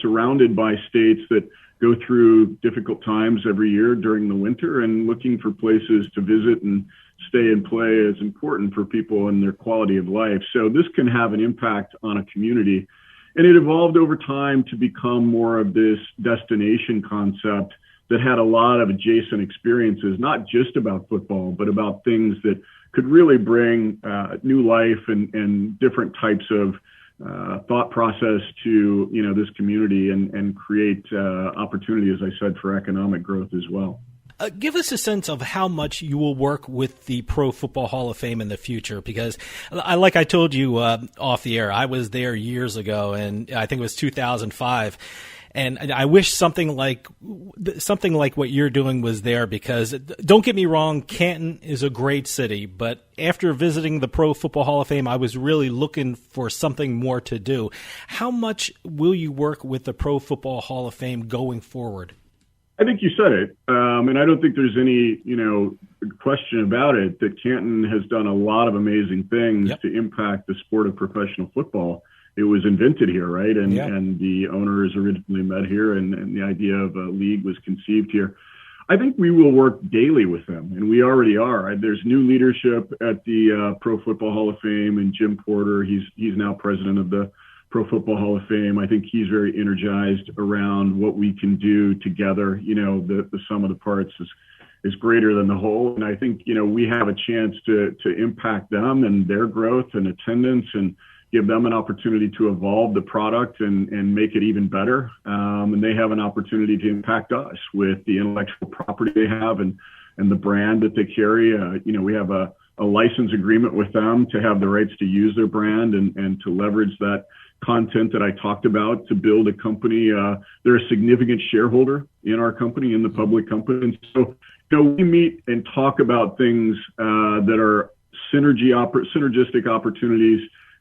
surrounded by states that go through difficult times every year during the winter, and looking for places to visit and stay and play is important for people and their quality of life. So this can have an impact on a community. And it evolved over time to become more of this destination concept that had a lot of adjacent experiences, not just about football, but about things that could really bring new life and different types of thought process to, this community and create opportunity, as I said, for economic growth as well. Give us a sense of how much you will work with the Pro Football Hall of Fame in the future, because like I told you off the air, I was there years ago, and I think it was 2005. And I wish something like what you're doing was there, because don't get me wrong, Canton is a great city, but after visiting the Pro Football Hall of Fame, I was really looking for something more to do. How much will you work with the Pro Football Hall of Fame going forward? I think you said it. And I don't think there's any, question about it that Canton has done a lot of amazing things to impact the sport of professional football. It was invented here, right? And the owners originally met here, and the idea of a league was conceived here. I think we will work daily with them, and we already are. There's new leadership at the Pro Football Hall of Fame, and Jim Porter, he's now president of the Pro Football Hall of Fame. I think he's very energized around what we can do together. The sum of the parts is greater than the whole. And I think, we have a chance to impact them and their growth and attendance, and give them an opportunity to evolve the product and make it even better. And they have an opportunity to impact us with the intellectual property they have and the brand that they carry. We have a license agreement with them to have the rights to use their brand and to leverage that content that I talked about to build a company. They're a significant shareholder in our company, in the public company. And so, we meet and talk about things that are synergistic opportunities,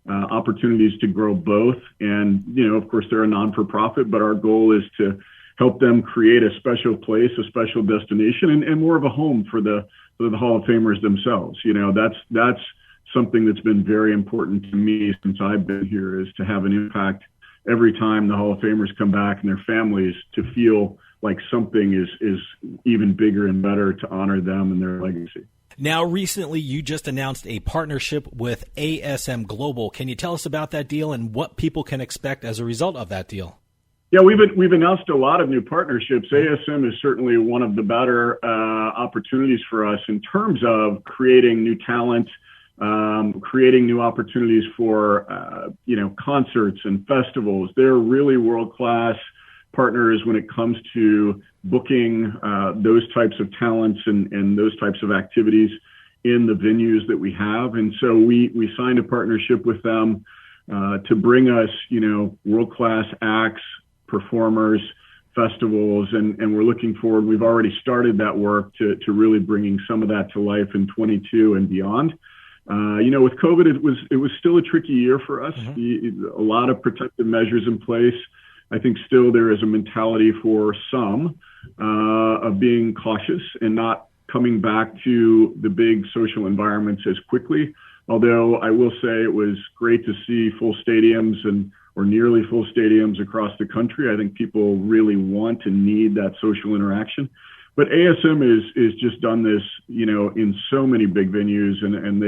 opportunities to grow both. And, of course, they're a non-for-profit, but our goal is to help them create a special place, a special destination, and more of a home for the Hall of Famers themselves. That's something that's been very important to me since I've been here, is to have an impact every time the Hall of Famers come back and their families, to feel like something is even bigger and better to honor them and their legacy. Now, recently, you just announced a partnership with ASM Global. Can you tell us about that deal and what people can expect as a result of that deal? Yeah, we've announced a lot of new partnerships. ASM is certainly one of the better opportunities for us in terms of creating new talent, creating new opportunities for concerts and festivals. They're really world-class partners when it comes to booking those types of talents and those types of activities in the venues that we have. And so we signed a partnership with them to bring us, world-class acts, performers, festivals, and we're looking forward. We've already started that work to really bringing some of that to life in 22 and beyond. With COVID, it was still a tricky year for us. A lot of protective measures in place. I think still there is a mentality for some of being cautious and not coming back to the big social environments as quickly. Although I will say it was great to see full stadiums or nearly full stadiums across the country. I think people really want and need that social interaction. But ASM is just done this, in so many big venues, and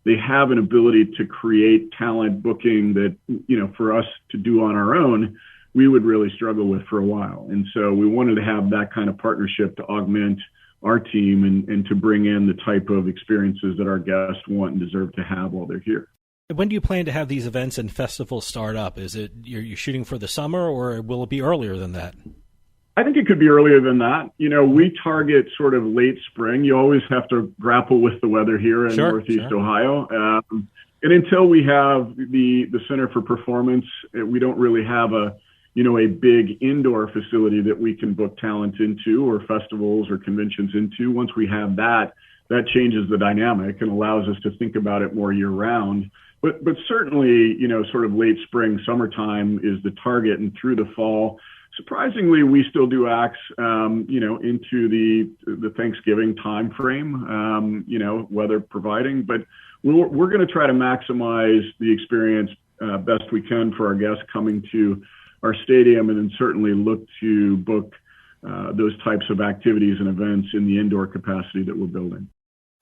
they have an ability to create talent booking that, for us to do on our own, we would really struggle with for a while. And so we wanted to have that kind of partnership to augment our team and to bring in the type of experiences that our guests want and deserve to have while they're here. When do you plan to have these events and festivals start up? Is it you're shooting for the summer, or will it be earlier than that? I think it could be earlier than that. We target sort of late spring. You always have to grapple with the weather here in Northeast Ohio. And until we have the Center for Performance, we don't really have a big indoor facility that we can book talent into, or festivals or conventions into. Once we have that changes the dynamic and allows us to think about it more year round. But certainly, sort of late spring, summertime is the target, and through the fall. Surprisingly, we still do acts, into the Thanksgiving time frame, weather providing. But we're going to try to maximize the experience best we can for our guests coming to our stadium, and then certainly look to book those types of activities and events in the indoor capacity that we're building.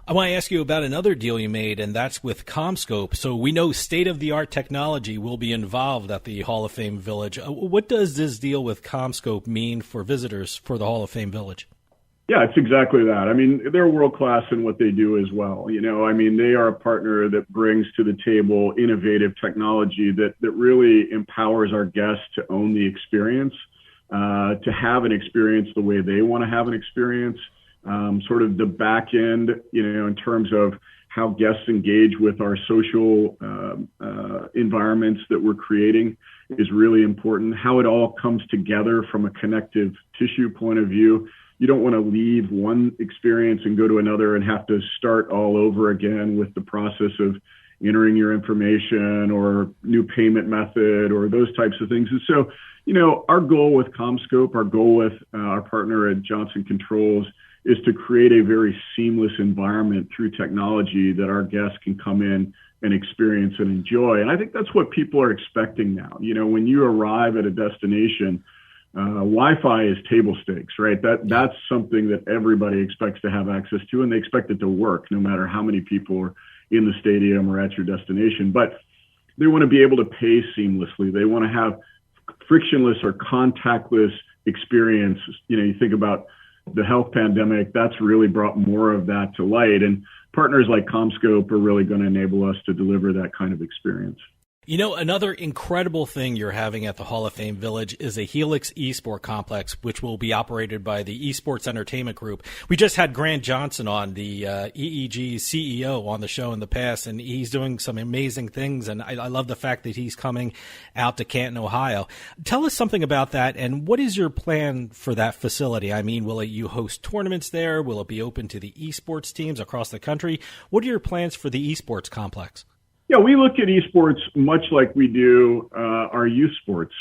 I want to ask you about another deal you made, and that's with CommScope. So we know state-of-the-art technology will be involved at the Hall of Fame Village. What does this deal with CommScope mean for visitors for the Hall of Fame Village? Yeah, it's exactly that. I mean, they're world-class in what they do as well. You know, I mean, they are a partner that brings to the table innovative technology that really empowers our guests to own the experience, to have an experience the way they want to have an experience. Sort of the back end, you know, in terms of how guests engage with our social environments that we're creating is really important. How it all comes together from a connective tissue point of view. You don't want to leave one experience and go to another and have to start all over again with the process of entering your information or new payment method or those types of things. And so, you know, our goal with CommScope, our goal with our partner at Johnson Controls is to create a very seamless environment through technology that our guests can come in and experience and enjoy. And I think that's what people are expecting now. You know, when you arrive at a destination, Wi-Fi is table stakes, right? That's something that everybody expects to have access to, and they expect it to work no matter how many people are in the stadium or at your destination. But they want to be able to pay seamlessly. They want to have frictionless or contactless experience. You know, you think about the health pandemic, that's really brought more of that to light. And partners like CommScope are really going to enable us to deliver that kind of experience. You know, another incredible thing you're having at the Hall of Fame Village is a Helix eSport complex, which will be operated by the eSports Entertainment Group. We just had Grant Johnson on, the EEG CEO, on the show in the past, and he's doing some amazing things, and I love the fact that he's coming out to Canton, Ohio. Tell us something about that, and what is your plan for that facility? I mean, will you host tournaments there? Will it be open to the eSports teams across the country? What are your plans for the eSports complex? Yeah, we look at esports much like we do our youth sports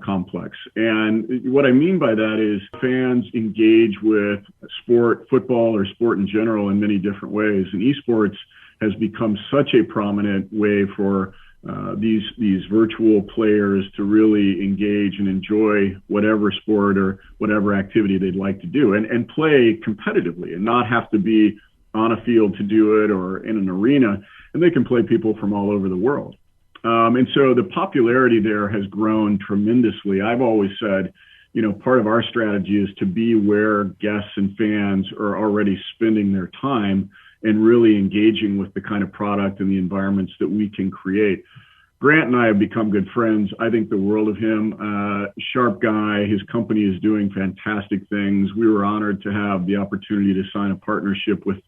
complex. And what I mean by that is fans engage with sport, football, or sport in general in many different ways. And esports has become such a prominent way for these virtual players to really engage and enjoy whatever sport or whatever activity they'd like to do and play competitively and not have to be on a field to do it or in an arena. And they can play people from all over the world. And so the popularity there has grown tremendously. I've always said, you know, part of our strategy is to be where guests and fans are already spending their time and really engaging with the kind of product and the environments that we can create. Grant and I have become good friends. I think the world of him. Sharp guy. His company is doing fantastic things. We were honored to have the opportunity to sign a partnership with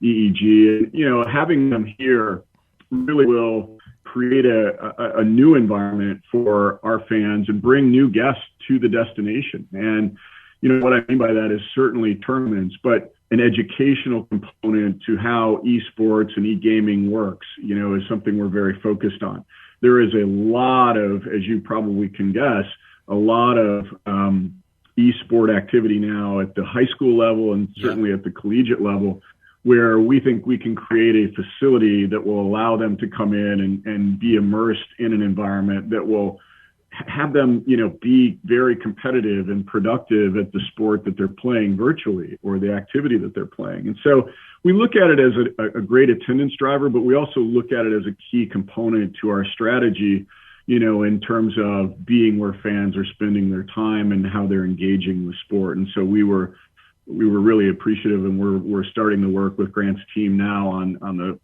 EEG. And, you know, having them here really will create a new environment for our fans and bring new guests to the destination. And, you know, what I mean by that is certainly tournaments, but an educational component to how esports and e-gaming works, you know, is something we're very focused on. There is a lot of, as you probably can guess, a lot of esport activity now at the high school level and certainly at the collegiate level, where we think we can create a facility that will allow them to come in and be immersed in an environment that will have them, you know, be very competitive and productive at the sport that they're playing virtually or the activity that they're playing. And so we look at it as a great attendance driver, but we also look at it as a key component to our strategy, you know, in terms of being where fans are spending their time and how they're engaging with sport. And so we were really appreciative, and we're starting to work with Grant's team now on the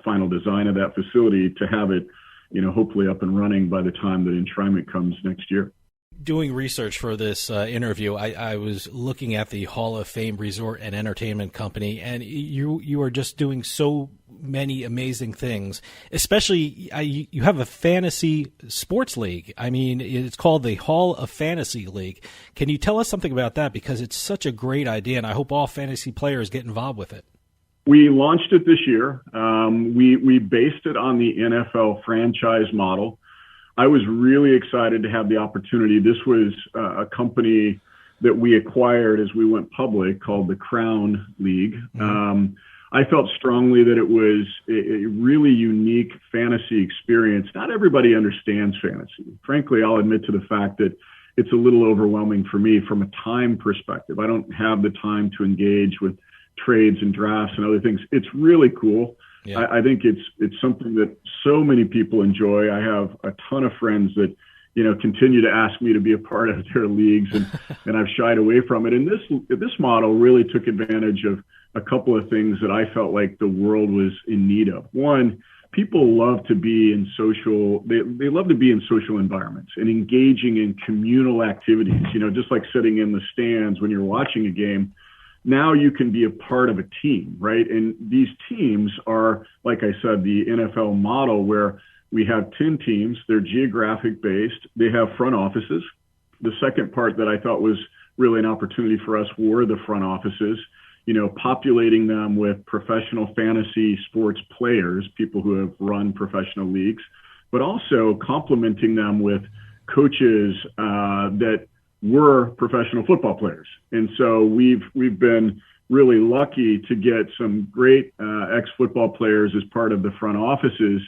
final design of that facility to have it, you know, hopefully up and running by the time that enshrinement comes next year. Doing research for this interview, I was looking at the Hall of Fame Resort and Entertainment Company, and you are just doing so many amazing things. Especially, you have a fantasy sports league. I mean, it's called the Hall of Fantasy League. Can you tell us something about that? Because it's such a great idea, and I hope all fantasy players get involved with it. We launched it this year. We based it on the NFL franchise model. I was really excited to have the opportunity. This was a company that we acquired as we went public called the Crown League. Mm-hmm. I felt strongly that it was a really unique fantasy experience. Not everybody understands fantasy. Frankly, I'll admit to the fact that it's a little overwhelming for me from a time perspective. I don't have the time to engage with trades and drafts and other things. It's really cool. Yeah. I think it's something that so many people enjoy. I have a ton of friends that, continue to ask me to be a part of their leagues, and I've shied away from it. And this model really took advantage of a couple of things that I felt like the world was in need of. One, people love to be in they love to be in social environments and engaging in communal activities, just like sitting in the stands when you're watching a game. Now you can be a part of a team, right? And these teams are, like I said, the NFL model where we have 10 teams. They're geographic based. They have front offices. The second part that I thought was really an opportunity for us were the front offices, populating them with professional fantasy sports players, people who have run professional leagues, but also complementing them with coaches that were professional football players. And so we've been really lucky to get some great ex-football players as part of the front offices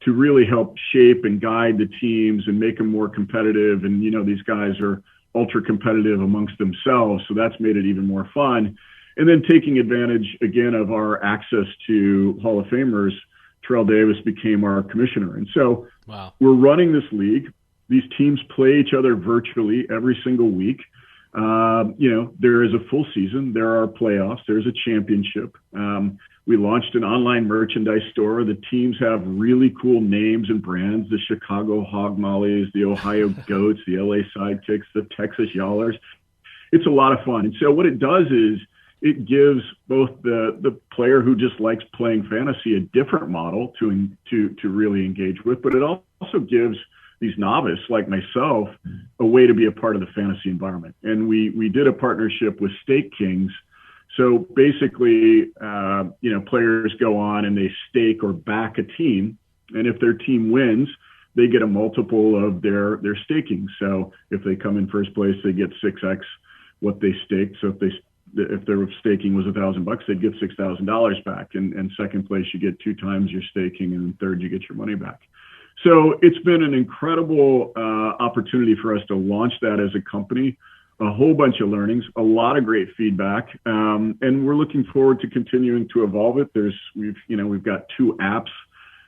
to really help shape and guide the teams and make them more competitive. And, these guys are ultra competitive amongst themselves. So that's made it even more fun. And then taking advantage, again, of our access to Hall of Famers, Terrell Davis became our commissioner. And so We're running this league. These teams play each other virtually every single week. There is a full season. There are playoffs. There's a championship. We launched an online merchandise store. The teams have really cool names and brands: the Chicago Hog Mollies, the Ohio Goats, the LA Sidekicks, the Texas Yallers. It's a lot of fun. And so what it does is it gives both the player who just likes playing fantasy a different model to really engage with, but it also gives these novices like myself a way to be a part of the fantasy environment. And we did a partnership with Stake Kings. So basically, players go on and they stake or back a team. And if their team wins, they get a multiple of their staking. So if they come in first place, they get 6x what they staked. So if their staking was $1,000, they'd get $6,000 back. And second place, you get 2 times your staking, and third, you get your money back. So it's been an incredible opportunity for us to launch that as a company. A whole bunch of learnings, a lot of great feedback, and we're looking forward to continuing to evolve it. We've got 2 apps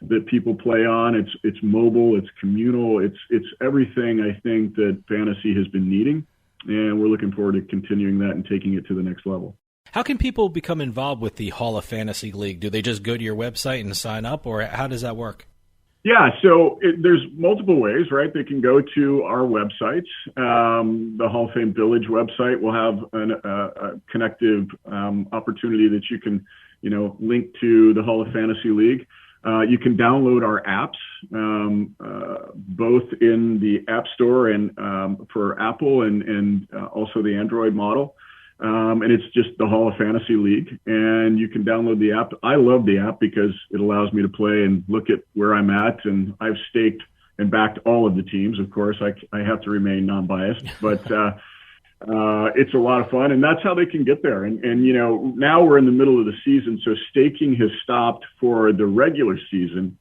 that people play on. It's mobile, it's communal, it's everything I think that fantasy has been needing, and we're looking forward to continuing that and taking it to the next level. How can people become involved with the Hall of Fantasy League? Do they just go to your website and sign up, or how does that work? Yeah, so there's multiple ways, right? They can go to our websites. The Hall of Fame Village website will have a connective opportunity that you can, link to the Hall of Fantasy League. You can download our apps, both in the App Store and for Apple and also the Android model. And it's just the Hall of Fantasy League, and you can download the app. I love the app because it allows me to play and look at where I'm at, and I've staked and backed all of the teams. Of course, I have to remain non-biased, but it's a lot of fun, and that's how they can get there. And now we're in the middle of the season, so staking has stopped for the regular season.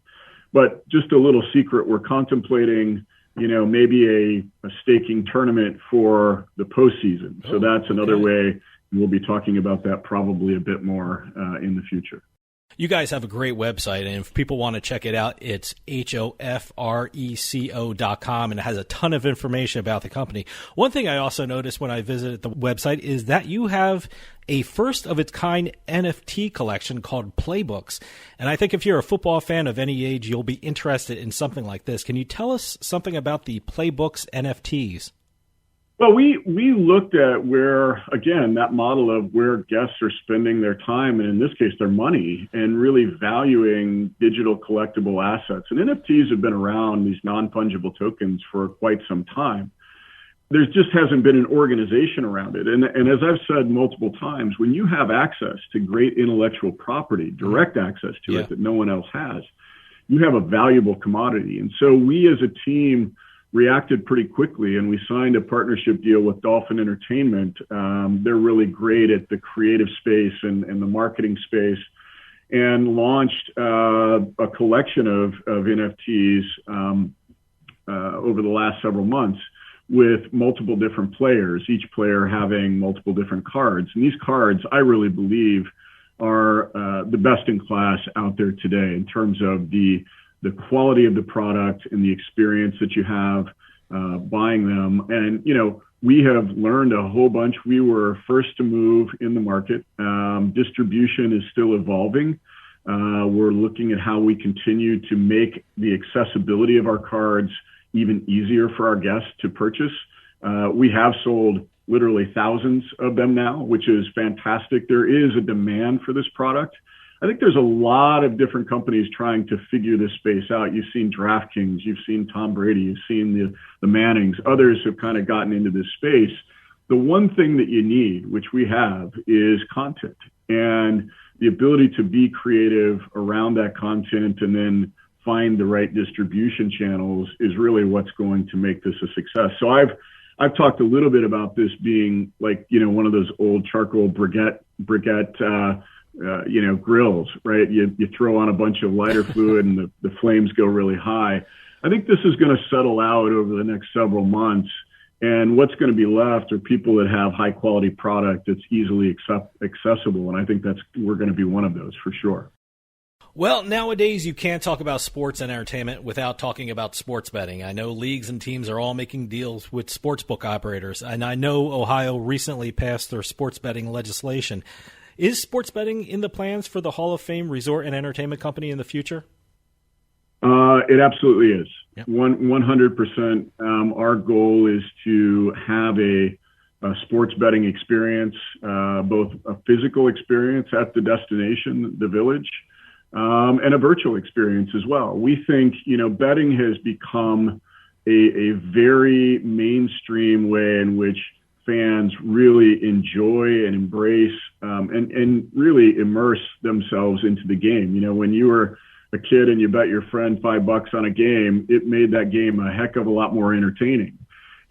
But just a little secret, we're contemplating maybe a staking tournament for the postseason. So that's another way. We'll be talking about that probably a bit more in the future. You guys have a great website, and if people want to check it out, it's hofreco.com, and it has a ton of information about the company. One thing I also noticed when I visited the website is that you have a first-of-its-kind NFT collection called Playbooks. And I think if you're a football fan of any age, you'll be interested in something like this. Can you tell us something about the Playbooks NFTs? Well, we looked at where, again, that model of where guests are spending their time, and in this case, their money, and really valuing digital collectible assets. And NFTs have been around, these non-fungible tokens, for quite some time. There just hasn't been an organization around it. And as I've said multiple times, when you have access to great intellectual property, direct access to it that no one else has, you have a valuable commodity. And so we as a team reacted pretty quickly, and we signed a partnership deal with Dolphin Entertainment. They're really great at the creative space and the marketing space, and launched a collection of NFTs over the last several months. with multiple different players, each player having multiple different cards. And these cards, I really believe, are the best in class out there today in terms of the quality of the product and the experience that you have buying them. And, we have learned a whole bunch. We were first to move in the market. Distribution is still evolving. We're looking at how we continue to make the accessibility of our cards even easier for our guests to purchase. We have sold literally thousands of them now, which is fantastic. There is a demand for this product. I think there's a lot of different companies trying to figure this space out. You've seen DraftKings, you've seen Tom Brady, you've seen the Mannings. Others have kind of gotten into this space. The one thing that you need, which we have, is content and the ability to be creative around that content and then find the right distribution channels is really what's going to make this a success. So I've talked a little bit about this being like, one of those old charcoal briquette, grills, right? You throw on a bunch of lighter fluid and the flames go really high. I think this is going to settle out over the next several months. And what's going to be left are people that have high quality product that's easily accessible. And I think we're going to be one of those for sure. Well, nowadays you can't talk about sports and entertainment without talking about sports betting. I know leagues and teams are all making deals with sportsbook operators, and I know Ohio recently passed their sports betting legislation. Is sports betting in the plans for the Hall of Fame Resort and Entertainment Company in the future? It absolutely is. Yep. 100%. Our goal is to have a sports betting experience, both a physical experience at the destination, the village, and a virtual experience as well. We think, betting has become a very mainstream way in which fans really enjoy and embrace and really immerse themselves into the game. When you were a kid and you bet your friend $5 on a game, it made that game a heck of a lot more entertaining.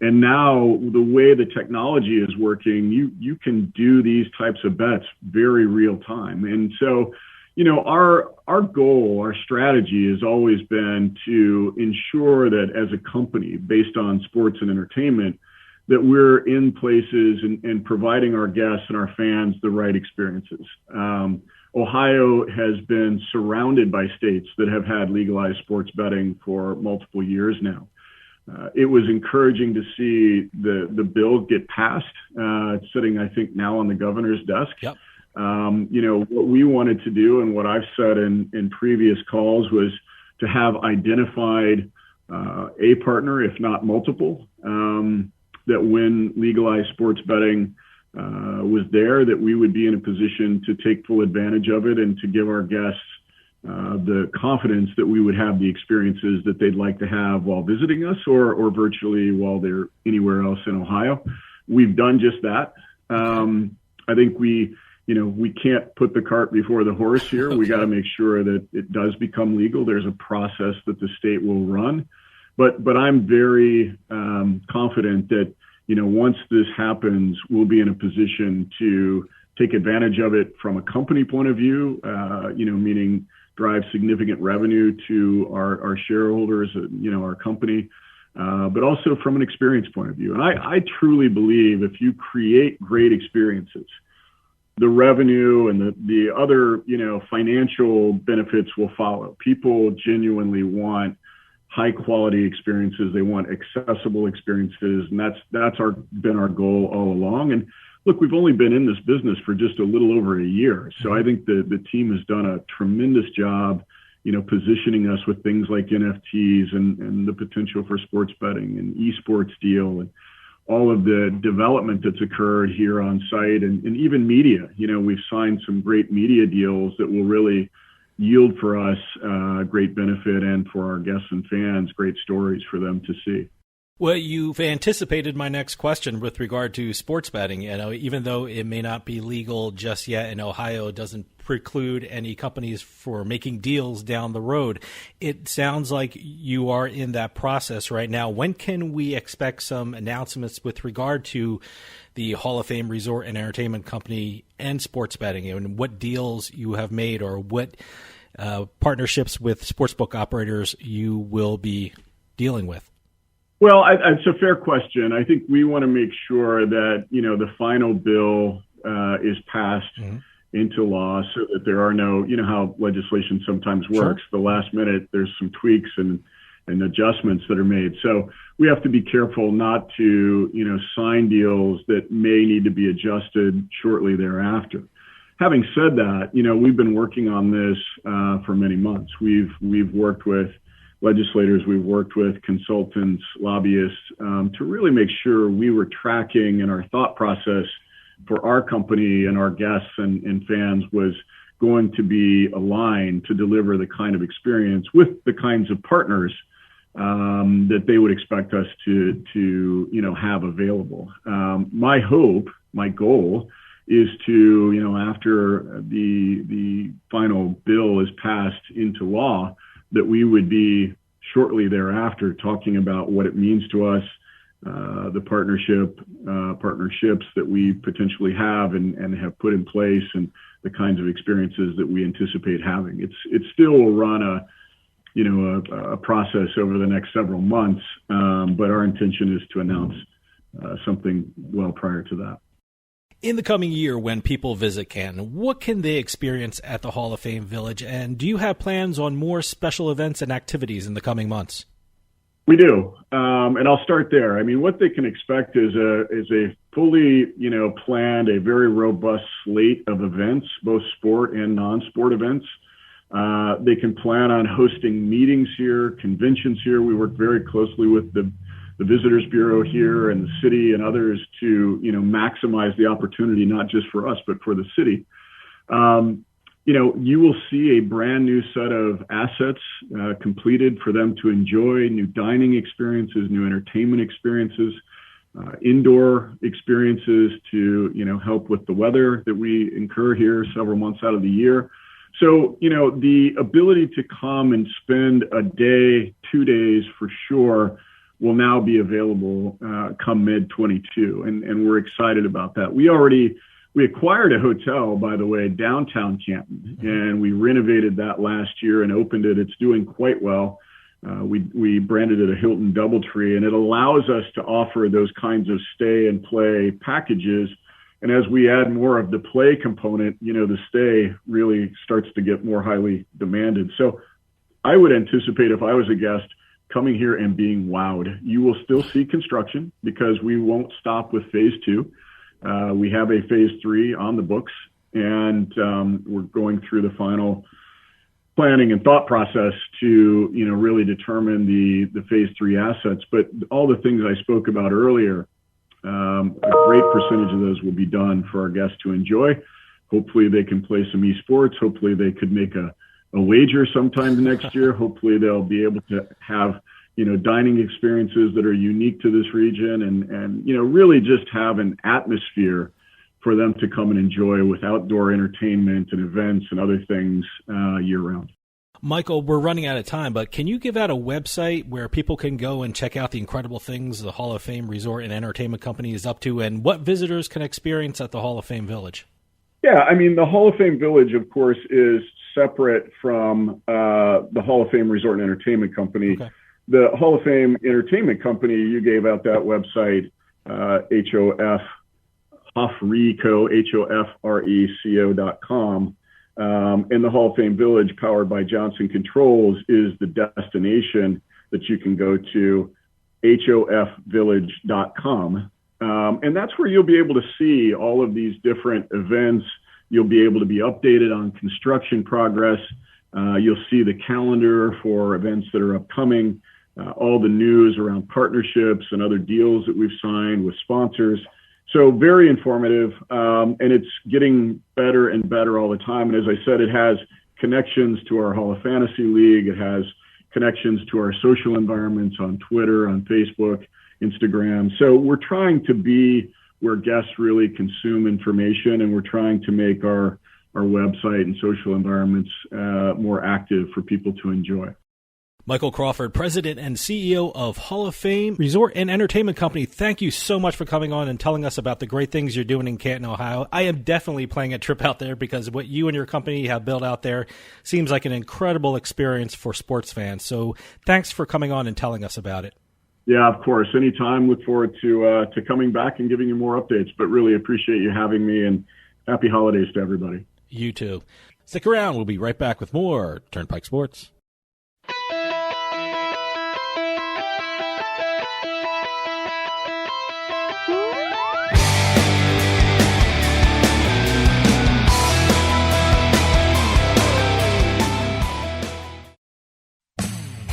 And now the way the technology is working, you can do these types of bets very real time. And so, our goal, our strategy has always been to ensure that as a company based on sports and entertainment, that we're in places and providing our guests and our fans the right experiences. Ohio has been surrounded by states that have had legalized sports betting for multiple years now. It was encouraging to see the bill get passed. It's sitting, I think, now on the governor's desk. Yep. What we wanted to do and what I've said in previous calls was to have identified a partner, if not multiple, that when legalized sports betting was there, that we would be in a position to take full advantage of it and to give our guests the confidence that we would have the experiences that they'd like to have while visiting us or virtually while they're anywhere else in Ohio. We've done just that. I think we can't put the cart before the horse here. Okay. We got to make sure that it does become legal. There's a process that the state will run. But I'm very confident that, once this happens, we'll be in a position to take advantage of it from a company point of view, meaning drive significant revenue to our shareholders, our company, but also from an experience point of view. And I truly believe if you create great experiences, the revenue and the other, financial benefits will follow. People genuinely want high quality experiences. They want accessible experiences. And that's been our goal all along. And look, we've only been in this business for just a little over a year. So I think the team has done a tremendous job, positioning us with things like NFTs and the potential for sports betting and eSports deal and all of the development that's occurred here on site and even media. We've signed some great media deals that will really yield for us great benefit and for our guests and fans, great stories for them to see. Well, you've anticipated my next question with regard to sports betting. Even though it may not be legal just yet in Ohio, it doesn't preclude any companies for making deals down the road. It sounds like you are in that process right now. When can we expect some announcements with regard to the Hall of Fame Resort and Entertainment Company and sports betting, and what deals you have made or what partnerships with sportsbook operators you will be dealing with? Well, it's a fair question. I think we want to make sure that, the final bill is passed into law so that there are no, how legislation sometimes works. Sure. The last minute, there's some tweaks and adjustments that are made. So we have to be careful not to, sign deals that may need to be adjusted shortly thereafter. Having said that, we've been working on this for many months. We've worked with legislators, we've worked with consultants, lobbyists, to really make sure we were tracking, and our thought process for our company and our guests and fans was going to be aligned to deliver the kind of experience with the kinds of partners that they would expect us to have available. My hope, my goal is to, after the final bill is passed into law, that we would be shortly thereafter talking about what it means to us, the partnerships that we potentially have and have put in place, and the kinds of experiences that we anticipate having. It still will run a process over the next several months, but our intention is to announce something well prior to that. In the coming year, when people visit Canton, what can they experience at the Hall of Fame Village? And do you have plans on more special events and activities in the coming months? We do. And I'll start there. I mean, what they can expect is a fully, planned, a very robust slate of events, both sport and non-sport events. They can plan on hosting meetings here, conventions here. We work very closely with the Visitors Bureau here and the city and others to, maximize the opportunity, not just for us, but for the city. You will see a brand new set of assets completed for them to enjoy, new dining experiences, new entertainment experiences, indoor experiences to, help with the weather that we incur here several months out of the year. So, the ability to come and spend a day, 2 days for sure, will now be available come mid-22, and we're excited about that. We acquired a hotel, by the way, downtown Canton, and we renovated that last year and opened it. It's doing quite well. We branded it a Hilton Doubletree, and it allows us to offer those kinds of stay and play packages. And as we add more of the play component, the stay really starts to get more highly demanded. So I would anticipate, if I was a guest, coming here and being wowed. You will still see construction because we won't stop with phase 2. We have a phase 3 on the books, and we're going through the final planning and thought process to, really determine the phase 3 assets. But all the things I spoke about earlier, a great percentage of those will be done for our guests to enjoy. Hopefully they can play some eSports. Hopefully they could make a wager sometime next year. Hopefully they'll be able to have, dining experiences that are unique to this region and really just have an atmosphere for them to come and enjoy with outdoor entertainment and events and other things year round. Michael, we're running out of time, but can you give out a website where people can go and check out the incredible things the Hall of Fame Resort and Entertainment Company is up to, and what visitors can experience at the Hall of Fame Village? Yeah, I mean, the Hall of Fame Village, of course, is separate from the Hall of Fame Resort and Entertainment Company. Okay. The Hall of Fame Entertainment Company, you gave out that website, HOFRECO.com. And the Hall of Fame Village, powered by Johnson Controls, is the destination that you can go to, HOFvillage.com. And that's where you'll be able to see all of these different events. You'll be able to be updated on construction progress. You'll see the calendar for events that are upcoming, all the news around partnerships and other deals that we've signed with sponsors. So very informative, and it's getting better and better all the time. And as I said, it has connections to our Hall of Fantasy League. It has connections to our social environments on Twitter, on Facebook, Instagram. So we're trying to be where guests really consume information, and we're trying to make our website and social environments more active for people to enjoy. Michael Crawford, President and CEO of Hall of Fame Resort and Entertainment Company, thank you so much for coming on and telling us about the great things you're doing in Canton, Ohio. I am definitely planning a trip out there because what you and your company have built out there seems like an incredible experience for sports fans. So thanks for coming on and telling us about it. Yeah, of course. Anytime. Look forward to coming back and giving you more updates, but really appreciate you having me, and happy holidays to everybody. You too. Stick around. We'll be right back with more Turnpike Sports.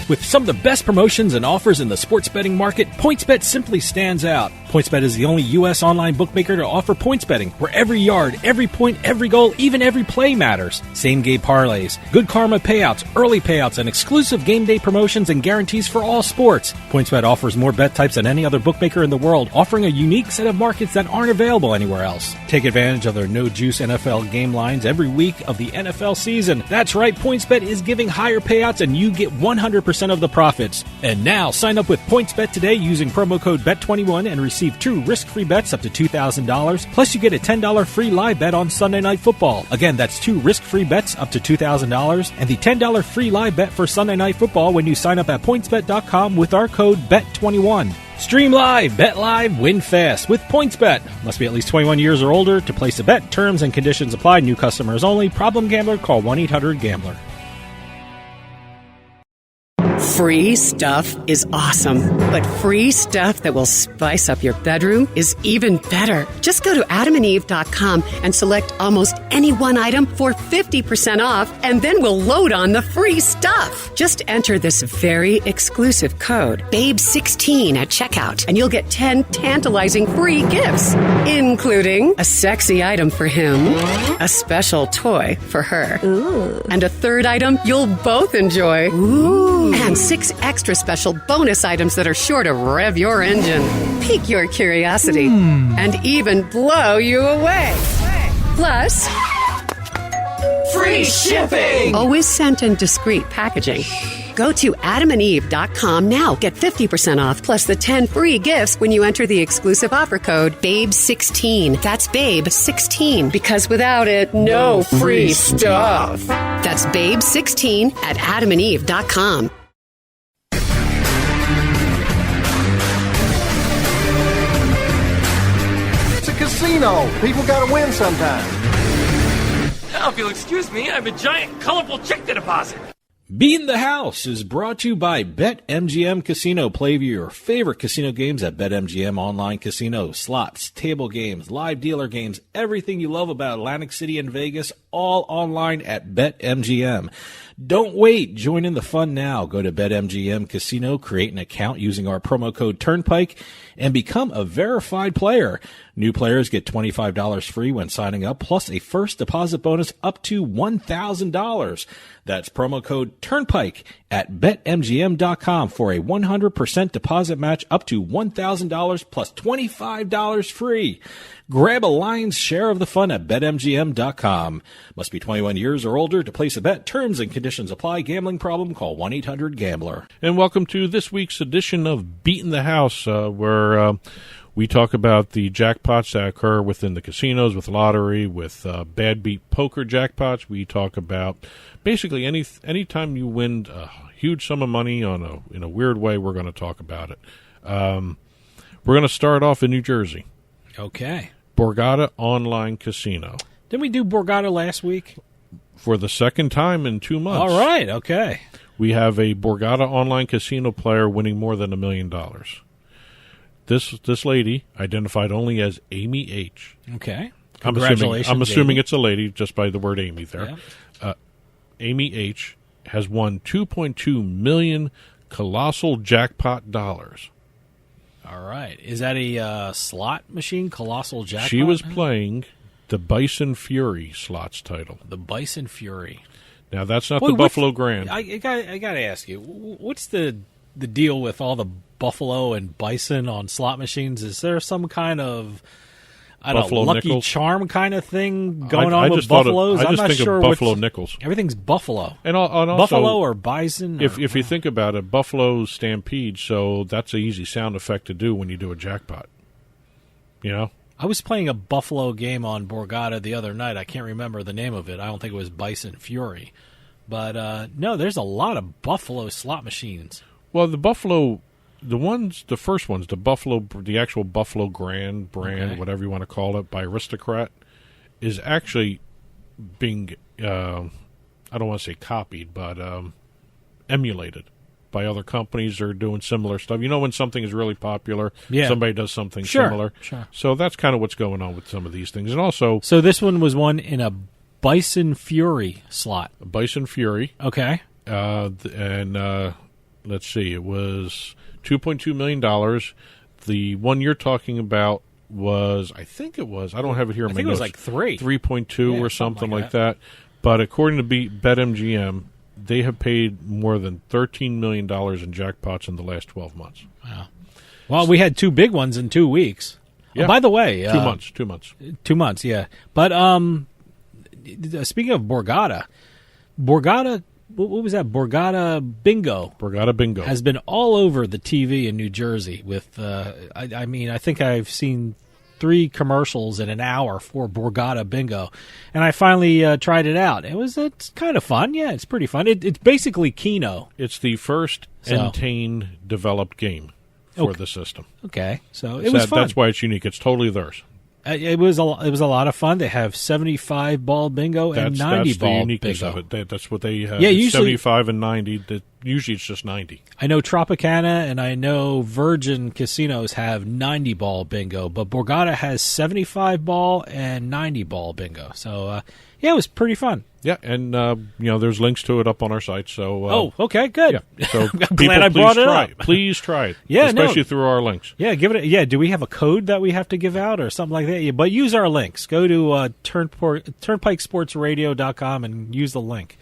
With some of the best promotions and offers in the sports betting market, PointsBet simply stands out. PointsBet is the only U.S. online bookmaker to offer points betting, where every yard, every point, every goal, even every play matters. Same-game parlays, good karma payouts, early payouts, and exclusive game day promotions and guarantees for all sports. PointsBet offers more bet types than any other bookmaker in the world, offering a unique set of markets that aren't available anywhere else. Take advantage of their no-juice NFL game lines every week of the NFL season. That's right, PointsBet is giving higher payouts, and you get 100% of the profits. And now, sign up with PointsBet today using promo code BET21 and receive 2 risk-free bets up to $2,000. Plus, you get a $10 free live bet on Sunday Night Football. Again, that's 2 risk-free bets up to $2,000 and the $10 free live bet for Sunday Night Football when you sign up at PointsBet.com with our code BET21. Stream live, bet live, win fast with PointsBet. Must be at least 21 years or older to place a bet. Terms and conditions apply. New customers only. Problem gambler? Call 1-800-GAMBLER. Free stuff is awesome, but free stuff that will spice up your bedroom is even better. Just go to adamandeve.com and select almost any one item for 50% off, and then we'll load on the free stuff. Just enter this very exclusive code, BABE16 at checkout, and you'll get 10 tantalizing free gifts, including a sexy item for him, a special toy for her, and a third item you'll both enjoy. And 6 extra special bonus items that are sure to rev your engine, pique your curiosity, and even blow you away. Plus, free shipping! Always sent in discreet packaging. Go to adamandeve.com now. Get 50% off plus the 10 free gifts when you enter the exclusive offer code BABE16. That's BABE16, because without it, no free stuff. That's BABE16 at adamandeve.com. It's a casino. People gotta win sometime. Now, if you'll excuse me, I have a giant, colorful check to deposit. Beatin The House is brought to you by BetMGM Casino. Play your favorite casino games at BetMGM Online Casino. Slots, table games, live dealer games, everything you love about Atlantic City and Vegas, all online at BetMGM. Don't wait. Join in the fun now. Go to BetMGM Casino, create an account using our promo code Turnpike, and become a verified player. New players get $25 free when signing up, plus a first deposit bonus up to $1,000. That's promo code Turnpike at BetMGM.com for a 100% deposit match up to $1,000 plus $25 free. Grab a lion's share of the fun at BetMGM.com. Must be 21 years or older to place a bet. Terms and conditions apply. Gambling problem? Call 1-800-GAMBLER. And welcome to this week's edition of Beatin The House, where we talk about the jackpots that occur within the casinos, with lottery, with bad beat poker jackpots. We talk about basically any time you win a huge sum of money in a weird way, we're going to talk about it. We're going to start off in New Jersey. Okay. Borgata Online Casino. Didn't we do Borgata last week? For the second time in 2 months. All right, okay. We have a Borgata Online Casino player winning more than $1 million. This lady, identified only as Amy H. Okay. Congratulations. I'm assuming it's a lady just by the word Amy there. Yeah. Amy H. has won $2.2 million colossal jackpot dollars. All right. Is that a slot machine, colossal jackpot? She was playing the Bison Fury slots title. The Bison Fury. Now, that's not the Buffalo Grand. I got to ask you, what's the deal with all the Buffalo and Bison on slot machines? Is there some kind of Lucky Nickels Charm kind of thing going on with Buffaloes? I'm not sure. Buffalo Nickels. Everything's Buffalo. And also, Buffalo or Bison. If you think about it, Buffalo Stampede, so that's an easy sound effect to do when you do a jackpot. You know? I was playing a Buffalo game on Borgata the other night. I can't remember the name of it. I don't think it was Bison Fury. But, no, there's a lot of Buffalo slot machines. Well, the Buffalo the first ones, the actual Buffalo brand, whatever you want to call it, by Aristocrat, is actually being, I don't want to say copied, but emulated by other companies that are doing similar stuff. You know, when something is really popular, somebody does something similar. Sure. So that's kind of what's going on with some of these things. And also, so this one was won in a Bison Fury slot. A Bison Fury. Okay. Let's see, it was $2.2 million. The one you're talking about was, I don't have it here in my notes. I think it was like 3.2 or something like that. But according to BetMGM, they have paid more than $13 million in jackpots in the last 12 months. Wow. Well, we had 2 big ones in 2 weeks. Yeah. Oh, by the way, 2 months. 2 months, yeah. But speaking of Borgata, what was that? Borgata Bingo has been all over the TV in New Jersey. With I think I've seen 3 commercials in an hour for Borgata Bingo, and I finally tried it out. It's kind of fun. Yeah, it's pretty fun. It's basically Keno. It's the first Entain developed game for the system. Okay, so it was fun. That's why it's unique. It's totally theirs. It was a lot of fun. They have 75 ball bingo and 90 ball bingo. That's the uniqueness of it. That's what they have. Yeah, usually 75 and 90. Usually it's just 90. I know Tropicana and I know Virgin Casinos have 90 ball bingo, but Borgata has 75 ball and 90 ball bingo. So it was pretty fun. Yeah, and there's links to it up on our site. So okay, good. Yeah, so I'm glad I brought it up. Please try it. Yeah, especially through our links. Yeah, give it. Yeah, do we have a code that we have to give out or something like that? Yeah, but use our links. Go to turnpikesportsradio.com and use the link.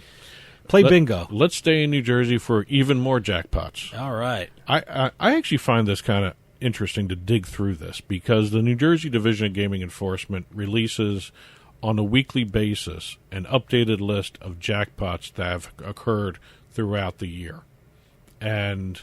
Play bingo. Let's stay in New Jersey for even more jackpots. All right. I actually find this kind of interesting to dig through this because the New Jersey Division of Gaming Enforcement releases on a weekly basis an updated list of jackpots that have occurred throughout the year. And,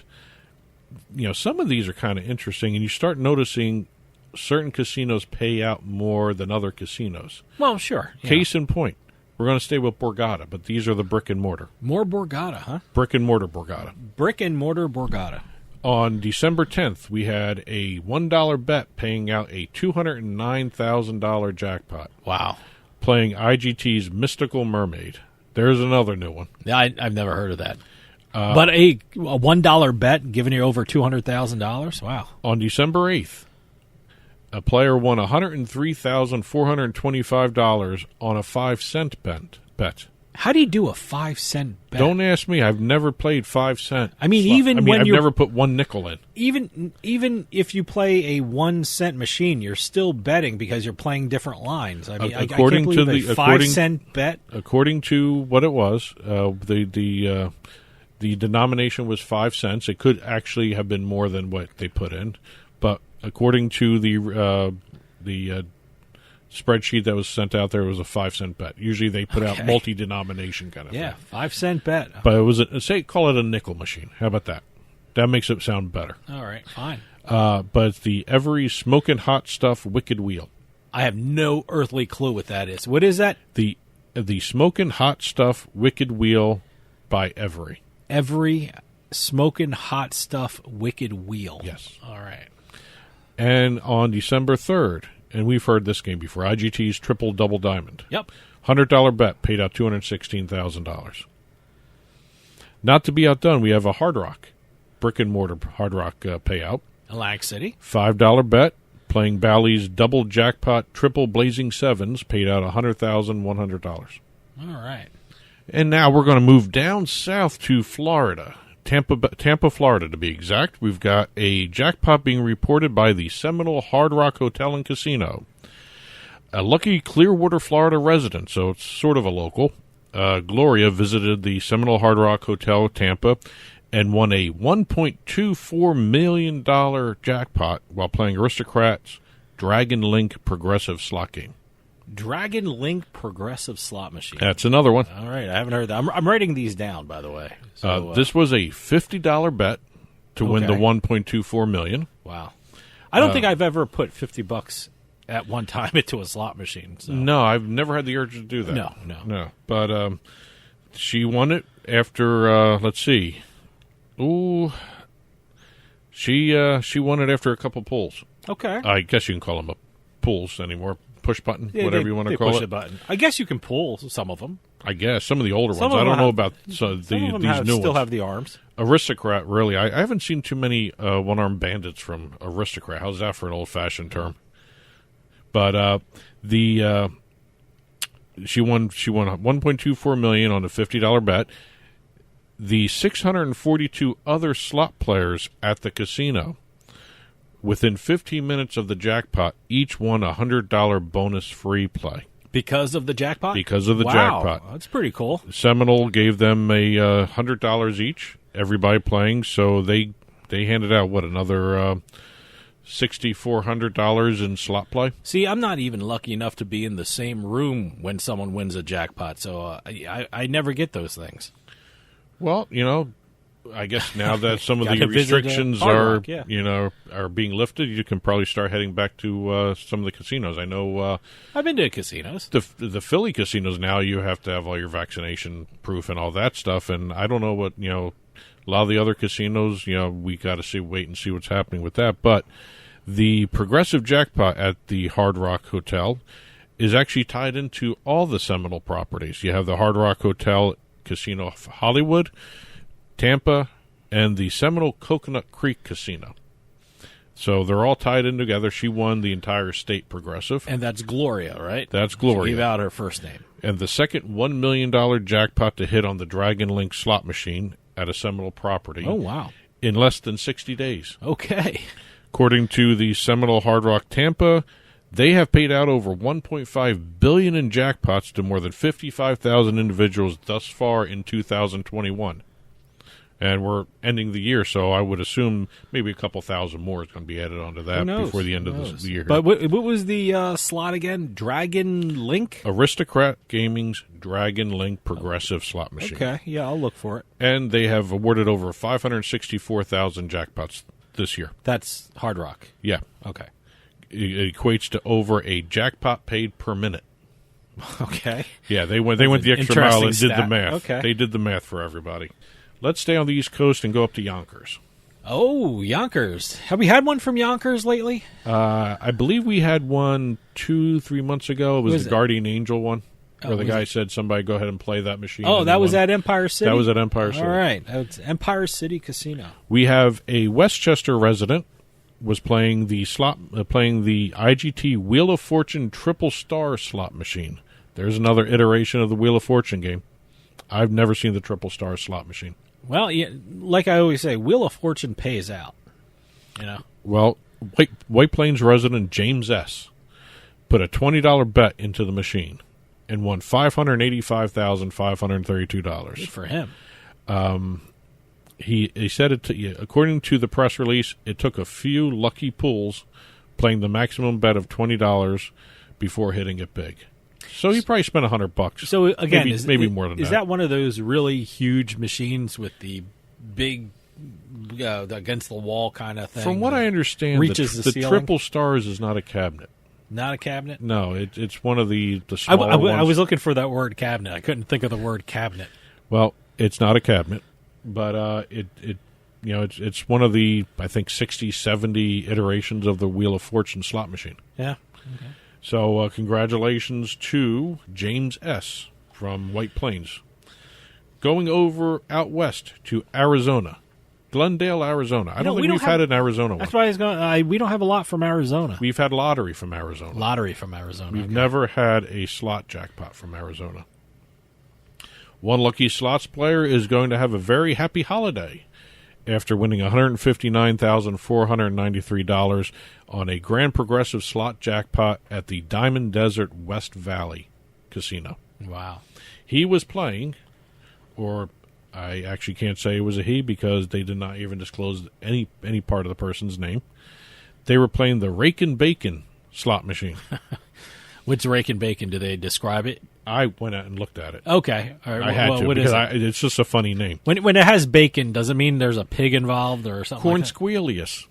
some of these are kind of interesting, and you start noticing certain casinos pay out more than other casinos. Well, sure. Yeah. Case in point, we're going to stay with Borgata, but these are the brick and mortar. More Borgata, huh? Brick and mortar Borgata. Brick and mortar Borgata. On December 10th, we had a $1 bet paying out a $209,000 jackpot. Wow. Playing IGT's Mystical Mermaid. There's another new one. Yeah, I've never heard of that. But a $1 bet giving you over $200,000? Wow. On December 8th, a player won $103,425 on a 5-cent bet. How do you do a 5-cent bet? Don't ask me. I've never played 5-cent. I've never put one nickel in. Even if you play a 1-cent machine, you're still betting because you're playing different lines. I mean, according to the 5-cent bet. According to what it was, the denomination was 5 cents. It could actually have been more than what they put in, but according to the spreadsheet that was sent out there, it was a 5-cent bet. Usually they put out multi-denomination kind of thing. Yeah, 5-cent bet. But it was call it a nickel machine. How about that? That makes it sound better. All right, fine. But it's the Every Smokin' Hot Stuff Wicked Wheel. I have no earthly clue what that is. What is that? The Smokin' Hot Stuff Wicked Wheel by Every. Every Smokin' Hot Stuff Wicked Wheel. Yes. All right. And on December 3rd, and we've heard this game before, IGT's Triple Double Diamond. Yep. $100 bet paid out $216,000. Not to be outdone, we have a Hard Rock, brick and mortar Hard Rock payout. Atlantic City. $5 bet playing Bally's Double Jackpot Triple Blazing Sevens paid out $100,100. All right. And now we're going to move down south to Florida. Tampa, Florida, to be exact. We've got a jackpot being reported by the Seminole Hard Rock Hotel and Casino. A lucky Clearwater, Florida resident, so it's sort of a local. Gloria visited the Seminole Hard Rock Hotel, Tampa, and won a $1.24 million jackpot while playing Aristocrats' Dragon Link Progressive Slot Game. Dragon Link Progressive Slot Machine. That's another one. All right, I haven't heard that. I'm writing these down, by the way. So, this was a $50 bet to win the $1.24 million. Wow. I don't think I've ever put $50 at one time into a slot machine. So. No, I've never had the urge to do that. No. But she won it after, let's see. Ooh, She won it after a couple pulls. Okay. I guess you can call them pulls anymore. Push button, whatever you want to call it. Push a button. I guess you can pull some of them. I guess some of the older ones. I don't know about these new ones. Still have the arms. Aristocrat, really. I haven't seen too many one-armed bandits from Aristocrat. How's that for an old-fashioned term? But she won $1.24 million on a $50 bet. The 642 other slot players at the casino, within 15 minutes of the jackpot, each won a $100 bonus free play. Because of the jackpot? Because of the jackpot. That's pretty cool. Seminole gave them a $100 each, everybody playing, so they handed out, another $6,400 in slot play? See, I'm not even lucky enough to be in the same room when someone wins a jackpot, so I never get those things. Well, I guess now that some of the restrictions are being lifted, you can probably start heading back to some of the casinos. I know I've been to casinos. The Philly casinos now, you have to have all your vaccination proof and all that stuff. And I don't know what a lot of the other casinos. We got to wait and see what's happening with that. But the progressive jackpot at the Hard Rock Hotel is actually tied into all the Seminole properties. You have the Hard Rock Hotel Casino Hollywood, Tampa, and the Seminole Coconut Creek Casino. So they're all tied in together. She won the entire state progressive. And that's Gloria, right? That's Gloria. She gave out her first name. And the second $1 million jackpot to hit on the Dragon Link slot machine at a Seminole property. Oh, wow. In less than 60 days. Okay. According to the Seminole Hard Rock Tampa, they have paid out over $1.5 billion in jackpots to more than 55,000 individuals thus far in 2021. And we're ending the year, so I would assume maybe a couple thousand more is going to be added onto that before the end of the year. But what was the slot again? Dragon Link? Aristocrat Gaming's Dragon Link Progressive Slot Machine. Okay, yeah, I'll look for it. And they have awarded over 564,000 jackpots this year. That's Hard Rock? Yeah. Okay. It equates to over a jackpot paid per minute. Okay. Yeah, they went the extra mile and did the math. Okay. They did the math for everybody. Let's stay on the East Coast and go up to Yonkers. Oh, Yonkers. Have we had one from Yonkers lately? I believe we had one 2-3 months ago. It was the Guardian Angel one, where the guy said, somebody go ahead and play that machine. Oh, that was at Empire City? That was at Empire City. All right. It's Empire City Casino. We have a Westchester resident was playing the IGT Wheel of Fortune Triple Star slot machine. There's another iteration of the Wheel of Fortune game. I've never seen the Triple Star slot machine. Well, yeah, like I always say, Wheel of Fortune pays out. Well, White Plains resident James S. put a $20 bet into the machine and won $585,532. Good for him. He said according to the press release, it took a few lucky pulls playing the maximum bet of $20 before hitting it big. So he probably spent $100. So again, maybe more than that. Is that one of those really huge machines with the big against the wall kind of thing? From what I understand, reaches the Triple Stars is not a cabinet. Not a cabinet? No, it's one of the smaller ones. I was looking for that word cabinet. I couldn't think of the word cabinet. Well, it's not a cabinet, but it's one of the, I think, 60, 70 iterations of the Wheel of Fortune slot machine. Yeah. Okay. So congratulations to James S. from White Plains. Going over out west to Arizona, Glendale, Arizona. I don't think we've had an Arizona one. That's why I was going. We don't have a lot from Arizona. We've had lottery from Arizona. We've never had a slot jackpot from Arizona. One lucky slots player is going to have a very happy holiday after winning $159,493 on a Grand Progressive slot jackpot at the Diamond Desert West Valley Casino. Wow. He was playing, or I actually can't say it was a he because they did not even disclose any part of the person's name. They were playing the Rake and Bacon slot machine. What's Rake and Bacon? Do they describe it? I went out and looked at it. Okay. All right. I had to because it's just a funny name. When it has bacon, does it mean there's a pig involved or something Cornsquelius.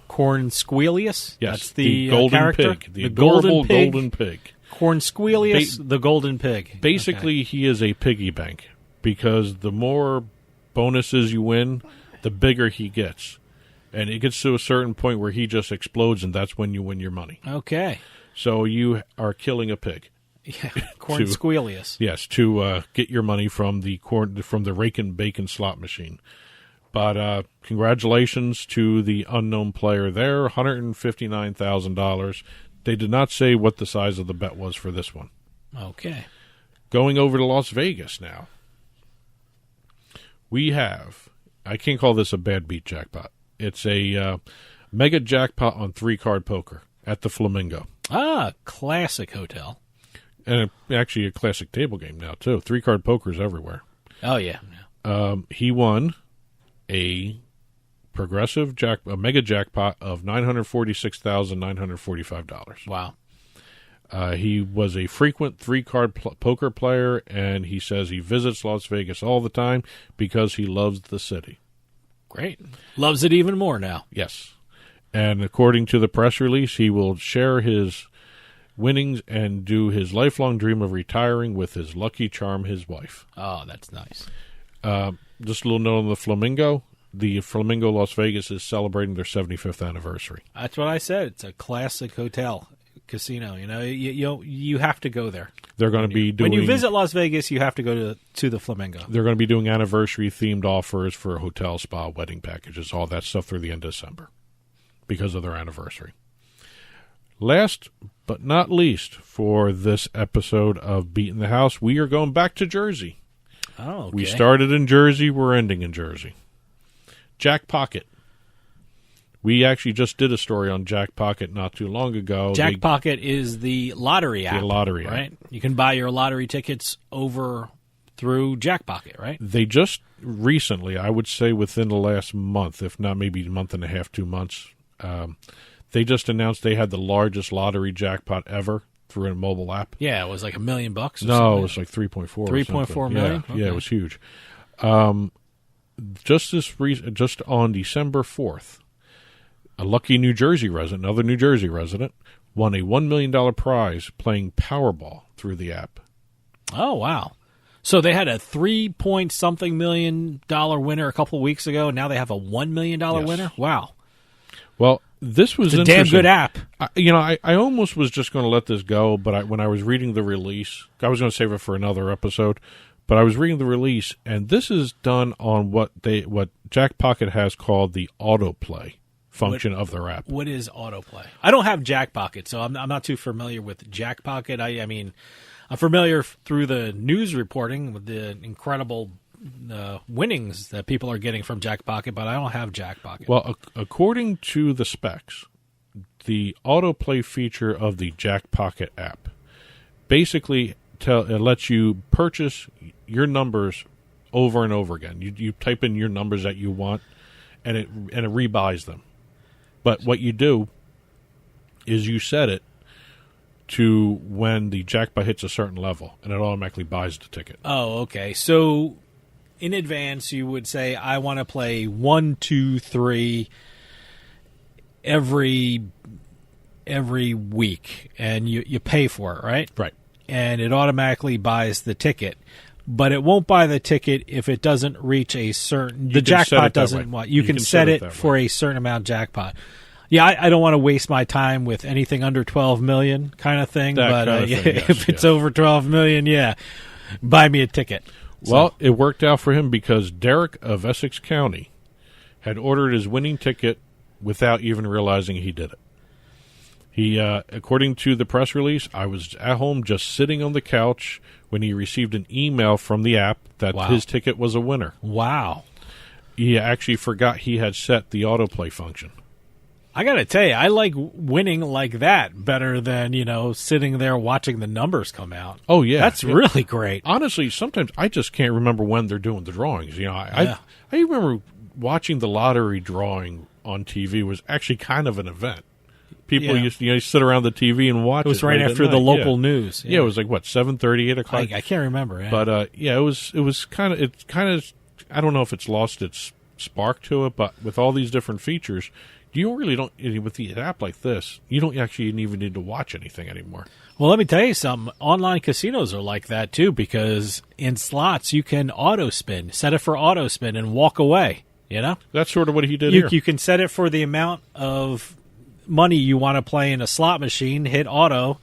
Cornsquelius? Yes. That's the golden character? pig. The adorable golden pig. Cornsquelius, the golden pig. Basically, he is a piggy bank because the more bonuses you win, the bigger he gets. And it gets to a certain point where he just explodes, and that's when you win your money. Okay. So you are killing a pig. Yeah, corn squealius. Yes, to get your money from the rake and bacon slot machine. But congratulations to the unknown player there, $159,000. They did not say what the size of the bet was for this one. Okay. Going over to Las Vegas now. We have, I can't call this a bad beat jackpot. It's a mega jackpot on 3-card poker at the Flamingo. Ah, classic hotel. And actually a classic table game now, too. 3-card poker's everywhere. Oh, yeah. He won a mega jackpot of $946,945. Wow. He was a frequent 3-card poker player, and he says he visits Las Vegas all the time because he loves the city. Great. Loves it even more now. Yes. And according to the press release, he will share his winnings and do his lifelong dream of retiring with his lucky charm, his wife. Oh, that's nice. Just a little note on the Flamingo. The Flamingo Las Vegas is celebrating their 75th anniversary. That's what I said. It's a classic hotel casino. You know, you have to go there. They're going to be doing... When you visit Las Vegas, you have to go to the Flamingo. They're going to be doing anniversary-themed offers for hotel, spa, wedding packages, all that stuff through the end of December because of their anniversary. Last but not least for this episode of Beatin the House, we are going back to Jersey. Oh, okay. We started in Jersey. We're ending in Jersey. Jack Pocket. We actually just did a story on Jack Pocket not too long ago. Jack Pocket is the lottery app. The lottery right? app. You can buy your lottery tickets over through Jack Pocket, right? They just recently, I would say within the last month, if not maybe a month and a half, 2 months, they just announced they had the largest lottery jackpot ever through a mobile app. Yeah, it was like $1 million. No, something. It was like 3.4. 3.4 million. Yeah, yeah, it was huge. Just on December 4th, a lucky New Jersey resident, another New Jersey resident, won a $1 million prize playing Powerball through the app. Oh, wow. So they had a $3-point-something million winner a couple of weeks ago, and now they have a $1 million winner? Wow. Well, this was a damn good app. I almost was just going to let this go, but when I was reading the release, I was going to save it for another episode, but I was reading the release, and this is done on what Jack Pocket has called the autoplay function of their app. What is autoplay? I don't have Jack Pocket, so I'm not too familiar with Jack Pocket. I mean, I'm familiar through the news reporting with the incredible winnings that people are getting from Jack Pocket, but I don't have Jack Pocket. Well, according to the specs, the autoplay feature of the Jack Pocket app basically it lets you purchase your numbers over and over again. You type in your numbers that you want, and it rebuys them. But what you do is you set it to when the jackpot hits a certain level, and it automatically buys the ticket. Oh, okay. So in advance, you would say, I want to play 1, 2, 3 every week, and you pay for it, right? Right. And it automatically buys the ticket. But it won't buy the ticket if it doesn't reach a certain... The jackpot doesn't... You can set it for a certain amount jackpot. Yeah, I don't want to waste my time with anything under 12 million kind of thing. If it's over 12 million, yeah, buy me a ticket. Well, it worked out for him because Derek of Essex County had ordered his winning ticket without even realizing he did it. He, according to the press release, I was at home just sitting on the couch when he received an email from the app that his ticket was a winner. Wow. He actually forgot he had set the autoplay function. I got to tell you, I like winning like that better than, sitting there watching the numbers come out. Oh, yeah. That's really great. Honestly, sometimes I just can't remember when they're doing the drawings. I remember watching the lottery drawing on TV was actually kind of an event. People used to sit around the TV and watch it. It was right after the local news. Yeah, it was like, 7:30, 8 o'clock? I can't remember. Yeah. But, it was kind of, I don't know if it's lost its spark to it, but with all these different features, with the app like this, you don't actually even need to watch anything anymore. Well, let me tell you something. Online casinos are like that, too, because in slots, you can auto spin, set it for auto spin, and walk away. You know? That's sort of what he did here. You can set it for the amount of money you want to play in a slot machine, hit auto,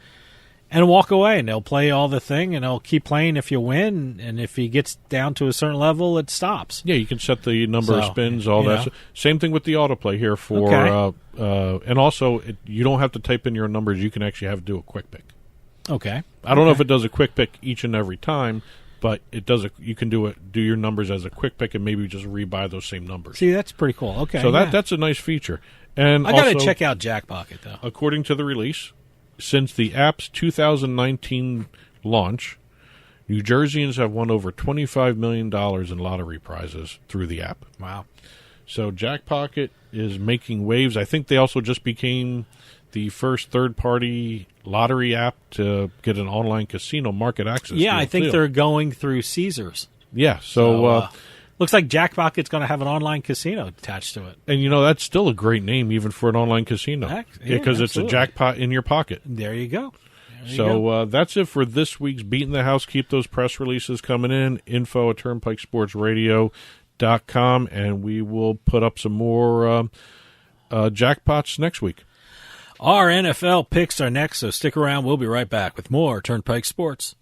and walk away. And they'll play all the thing, and they'll keep playing if you win. And if he gets down to a certain level, it stops. Yeah, you can set the number of spins, all that. Same thing with the autoplay here for, and also you don't have to type in your numbers. You can actually do a quick pick. Okay. I don't know if it does a quick pick each and every time, but it does. You can do your numbers as a quick pick and maybe just rebuy those same numbers. See, that's pretty cool. Okay. So that's a nice feature. And I got to check out Jackpocket, though. According to the release, since the app's 2019 launch, New Jerseyans have won over $25 million in lottery prizes through the app. Wow. So Jackpocket is making waves. I think they also just became the first third-party lottery app to get an online casino market access. Yeah, I think they're going through Caesars. Yeah, so looks like Jackpocket's going to have an online casino attached to it. And, that's still a great name even for an online casino. Because it's a jackpot in your pocket. There you go. That's it for this week's Beatin The House. Keep those press releases coming in. Info at TurnpikeSportsRadio.com, and we will put up some more jackpots next week. Our NFL picks are next, so stick around. We'll be right back with more Turnpike Sports.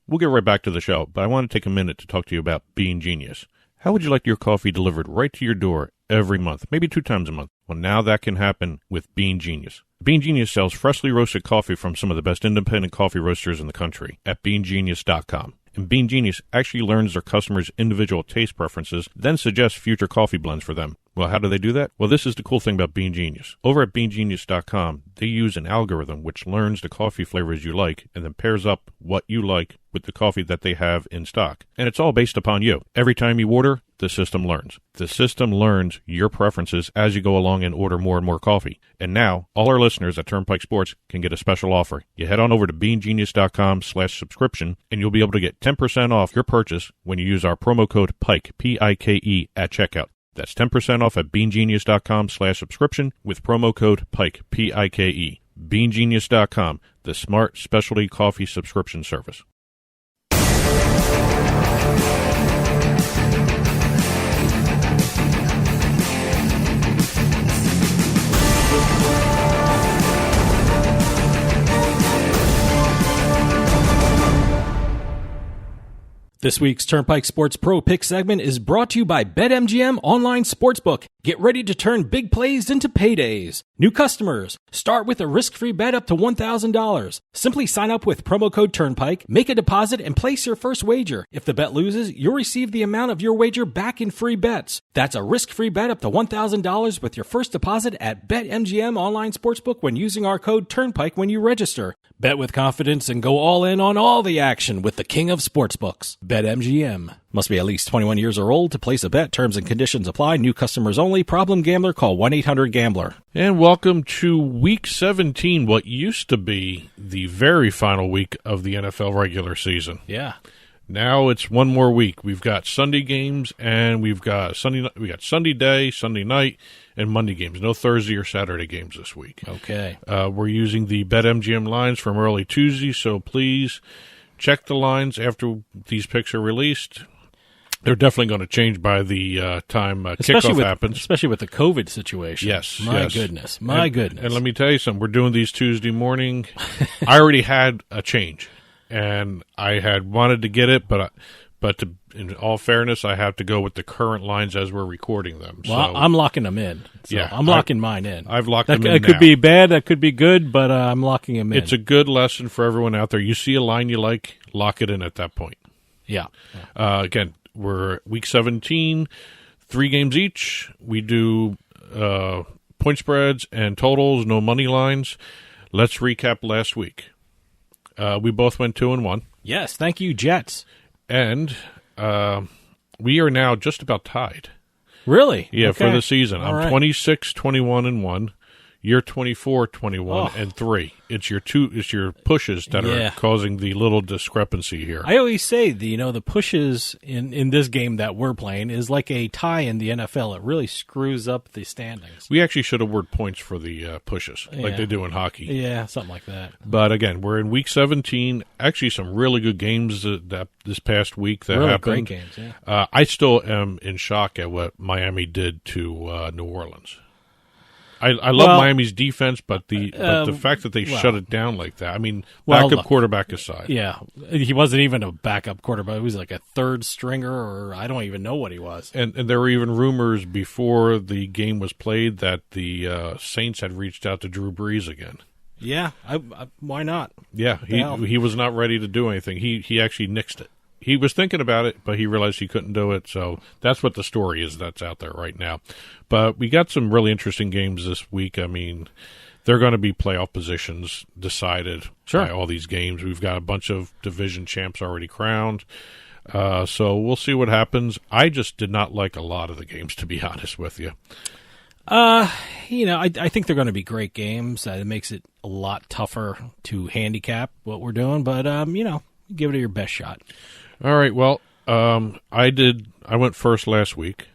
We'll get right back to the show, but I want to take a minute to talk to you about Bean Genius. How would you like your coffee delivered right to your door every month, maybe 2 times a month? Well, now that can happen with Bean Genius. Bean Genius sells freshly roasted coffee from some of the best independent coffee roasters in the country at BeanGenius.com. And Bean Genius actually learns their customers' individual taste preferences, then suggests future coffee blends for them. Well, how do they do that? Well, this is the cool thing about Bean Genius. Over at BeanGenius.com, they use an algorithm which learns the coffee flavors you like and then pairs up what you like with the coffee that they have in stock. And it's all based upon you. Every time you order, the system learns. The system learns your preferences as you go along and order more and more coffee. And now, all our listeners at Turnpike Sports can get a special offer. You head on over to BeanGenius.com/subscription, and you'll be able to get 10% off your purchase when you use our promo code PIKE, P-I-K-E, at checkout. That's 10% off at BeanGenius.com/subscription with promo code PIKE, P-I-K-E. BeanGenius.com, the smart specialty coffee subscription service. This week's Turnpike Sports Pro Pick segment is brought to you by BetMGM Online Sportsbook. Get ready to turn big plays into paydays. New customers, start with a risk-free bet up to $1,000. Simply sign up with promo code Turnpike, make a deposit, and place your first wager. If the bet loses, you'll receive the amount of your wager back in free bets. That's a risk-free bet up to $1,000 with your first deposit at BetMGM Online Sportsbook when using our code Turnpike when you register. Bet with confidence and go all in on all the action with the king of sportsbooks, BetMGM. Must be at least 21 years or old to place a bet. Terms and conditions apply. New customers only. Problem gambler. Call 1-800-GAMBLER. And welcome to Week 17, what used to be the very final week of the NFL regular season. Yeah. Now it's one more week. We've got Sunday games, and we've got Sunday day, Sunday night, and Monday games. No Thursday or Saturday games this week. Okay. We're using the BetMGM lines from early Tuesday, so please check the lines after these picks are released. They're definitely going to change by the time kickoff happens. Especially with the COVID situation. Yes. My goodness. And let me tell you something. We're doing these Tuesday morning. I already had a change, and I had wanted to get it, but in all fairness, I have to go with the current lines as we're recording them. Well, I'm locking them in. So yeah, I'm locking mine in. I've locked them in That could be bad. That could be good, but I'm locking them in. It's a good lesson for everyone out there. You see a line you like, lock it in at that point. Yeah. Again, we're Week 17, 3 games each. We do point spreads and totals, no money lines. Let's recap last week. We both went 2-1. Yes, thank you, Jets. And we are now just about tied. Really? Yeah, okay. for the season. All I'm right. 26-21-1. You're 24-21-3. It's your pushes that are causing the little discrepancy here. I always say the pushes in this game that we're playing is like a tie in the NFL. It really screws up the standings. We actually should award points for the pushes, like they do in hockey. Yeah, something like that. But again, we're in week 17. Actually, some really good games that this past week that really happened. Great games. Yeah. I still am in shock at what Miami did to New Orleans. I love Miami's defense, but the fact that they shut it down like that. I mean, backup quarterback aside. Yeah, he wasn't even a backup quarterback. He was like a third stringer, or I don't even know what he was. And there were even rumors before the game was played that the Saints had reached out to Drew Brees again. Yeah, why not? Yeah, he was not ready to do anything. He actually nixed it. He was thinking about it, but he realized he couldn't do it. So that's what the story is that's out there right now. But we got some really interesting games this week. I mean, they're going to be playoff positions decided by all these games. We've got a bunch of division champs already crowned. So we'll see what happens. I just did not like a lot of the games, to be honest with you. I think they're going to be great games. It makes it a lot tougher to handicap what we're doing. But, give it your best shot. All right. Well, I went first last week.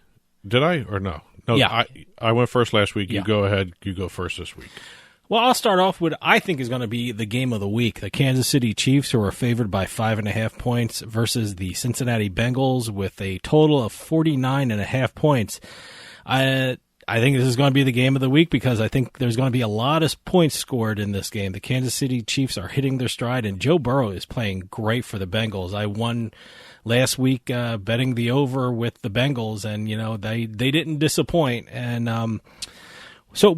Did I or no? No. Yeah. I went first last week. Yeah. You go ahead. You go first this week. Well, I'll start off with I think is going to be the game of the week. The Kansas City Chiefs, who are favored by 5.5 points, versus the Cincinnati Bengals with a total of 49.5 points. I think this is going to be the game of the week because I think there's going to be a lot of points scored in this game. The Kansas City Chiefs are hitting their stride, and Joe Burrow is playing great for the Bengals. I won last week betting the over with the Bengals, and they didn't disappoint. And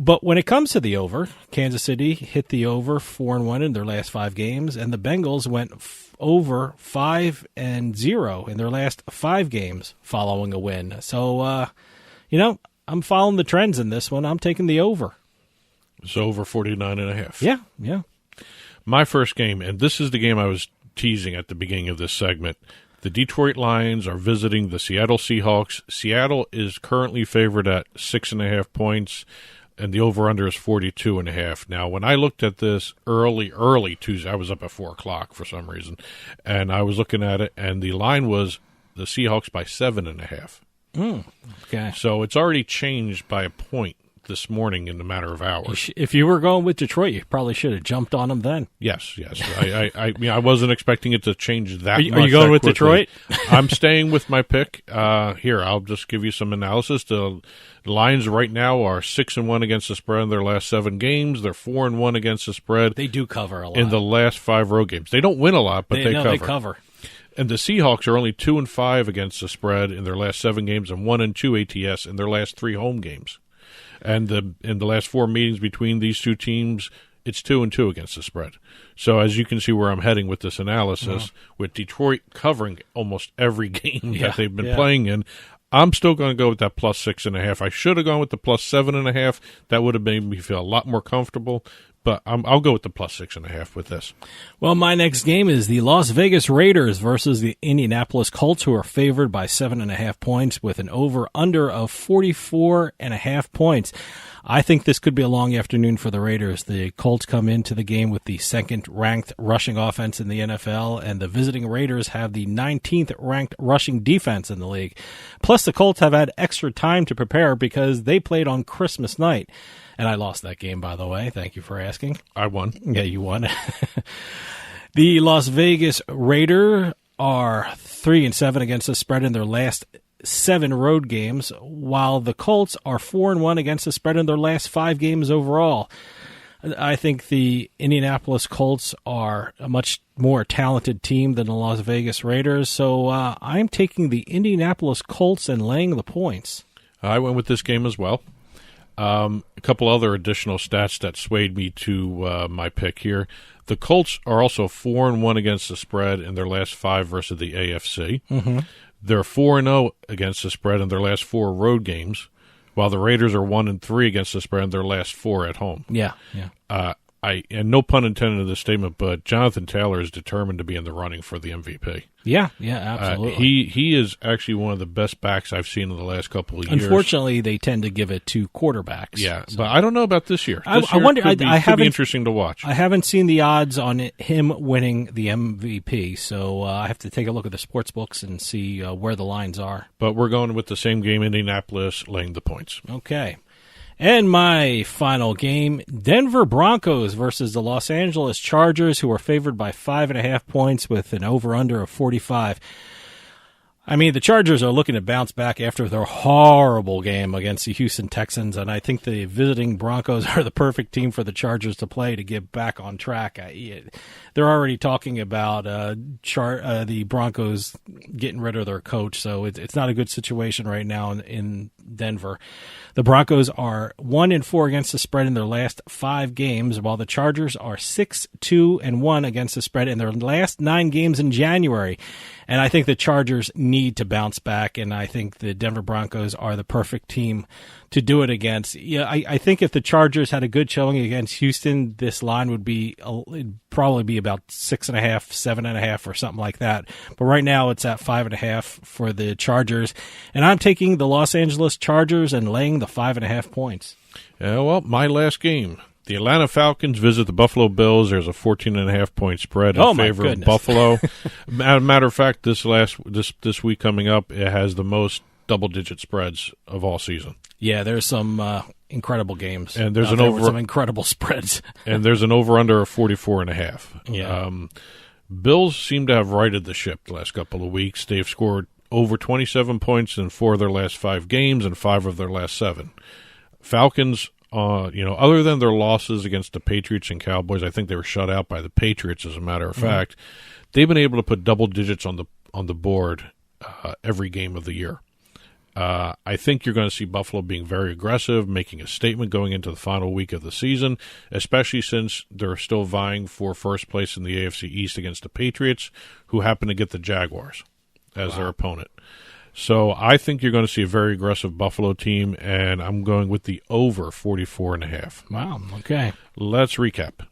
but when it comes to the over, Kansas City hit the over 4-1 in their last 5 games, and the Bengals went over 5-0 in their last 5 games following a win. So I'm following the trends in this one. I'm taking the over. It's over 49.5. Yeah. My first game, and this is the game I was teasing at the beginning of this segment. The Detroit Lions are visiting the Seattle Seahawks. Seattle is currently favored at 6.5 points, and the over-under is 42.5. Now, when I looked at this early Tuesday, I was up at 4 o'clock for some reason, and I was looking at it, and the line was the Seahawks by 7.5. Okay. So it's already changed by a point this morning in a matter of hours. If you were going with Detroit, you probably should have jumped on them then. Yes. I wasn't expecting it to change that much. Are you going with Detroit? I'm staying with my pick. Here, I'll just give you some analysis. The Lions right now are 6-1 against the spread in their last 7 games. They're 4-1 against the spread. They do cover a lot. In the last 5 road games. They don't win a lot, but they cover. They cover. And the Seahawks are only 2-5 against the spread in their last 7 games and 1-2 ATS in their last 3 home games. And in the last 4 meetings between these two teams, it's 2-2 against the spread. So as you can see where I'm heading with this analysis, with Detroit covering almost every game that they've been playing in, I'm still going to go with that plus 6.5. I should have gone with the plus 7.5. That would have made me feel a lot more comfortable. But I'll go with the plus 6.5 with this. Well, my next game is the Las Vegas Raiders versus the Indianapolis Colts, who are favored by 7.5 points with an over-under of 44.5 points. I think this could be a long afternoon for the Raiders. The Colts come into the game with the 2nd-ranked rushing offense in the NFL, and the visiting Raiders have the 19th-ranked rushing defense in the league. Plus, the Colts have had extra time to prepare because they played on Christmas night. And I lost that game, by the way. Thank you for asking. I won. Yeah, you won. The Las Vegas Raiders are 3-7 against the spread in their last 7 road games, while the Colts are 4-1 against the spread in their last 5 games overall. I think the Indianapolis Colts are a much more talented team than the Las Vegas Raiders, so I'm taking the Indianapolis Colts and laying the points. I went with this game as well. A couple other additional stats that swayed me to my pick here. The Colts are also 4-1 against the spread in their last 5 versus the AFC. Mm-hmm. They're 4-0 against the spread in their last 4 road games, while the Raiders are 1-3 against the spread in their last 4 at home. Yeah. and no pun intended in this statement, but Jonathan Taylor is determined to be in the running for the MVP. Yeah, absolutely. He is actually one of the best backs I've seen in the last couple of years. Unfortunately, they tend to give it to quarterbacks. Yeah, so. But I don't know about this year. I wonder. Could be interesting to watch. I haven't seen the odds on him winning the MVP, so I have to take a look at the sports books and see where the lines are. But we're going with the same game, Indianapolis laying the points. Okay. And my final game, Denver Broncos versus the Los Angeles Chargers, who are favored by 5.5 points with an over-under of 45. I mean, the Chargers are looking to bounce back after their horrible game against the Houston Texans, and I think the visiting Broncos are the perfect team for the Chargers to play to get back on track. They're already talking about the Broncos getting rid of their coach, so it's not a good situation right now in Denver. The Broncos are 1-4 against the spread in their last 5 games, while the Chargers are 6-2-1 against the spread in their last 9 games in January. And I think the Chargers need to bounce back, and I think the Denver Broncos are the perfect team to do it against. Yeah, I think if the Chargers had a good showing against Houston, this line would it'd probably be about 6.5, 7.5, or something like that. But right now it's at 5.5 for the Chargers, and I'm taking the Los Angeles Chargers and laying the 5.5 points. Yeah, well, my last game. The Atlanta Falcons visit the Buffalo Bills. There's a 14.5-point spread in favor of Buffalo. Matter of fact, this week coming up, it has the most double-digit spreads of all season. Yeah, there's some incredible games, and there's some incredible spreads, and there's an over/under of 44.5. Yeah, Bills seem to have righted the ship the last couple of weeks. They've scored over 27 points in 4 of their last 5 games and 5 of their last 7. Falcons. Other than their losses against the Patriots and Cowboys, I think they were shut out by the Patriots, as a matter of fact. They've been able to put double digits on the board every game of the year. I think you're going to see Buffalo being very aggressive, making a statement going into the final week of the season, especially since they're still vying for first place in the AFC East against the Patriots, who happen to get the Jaguars as their opponent. So I think you're going to see a very aggressive Buffalo team, and I'm going with the over 44.5. Wow, okay. Let's recap.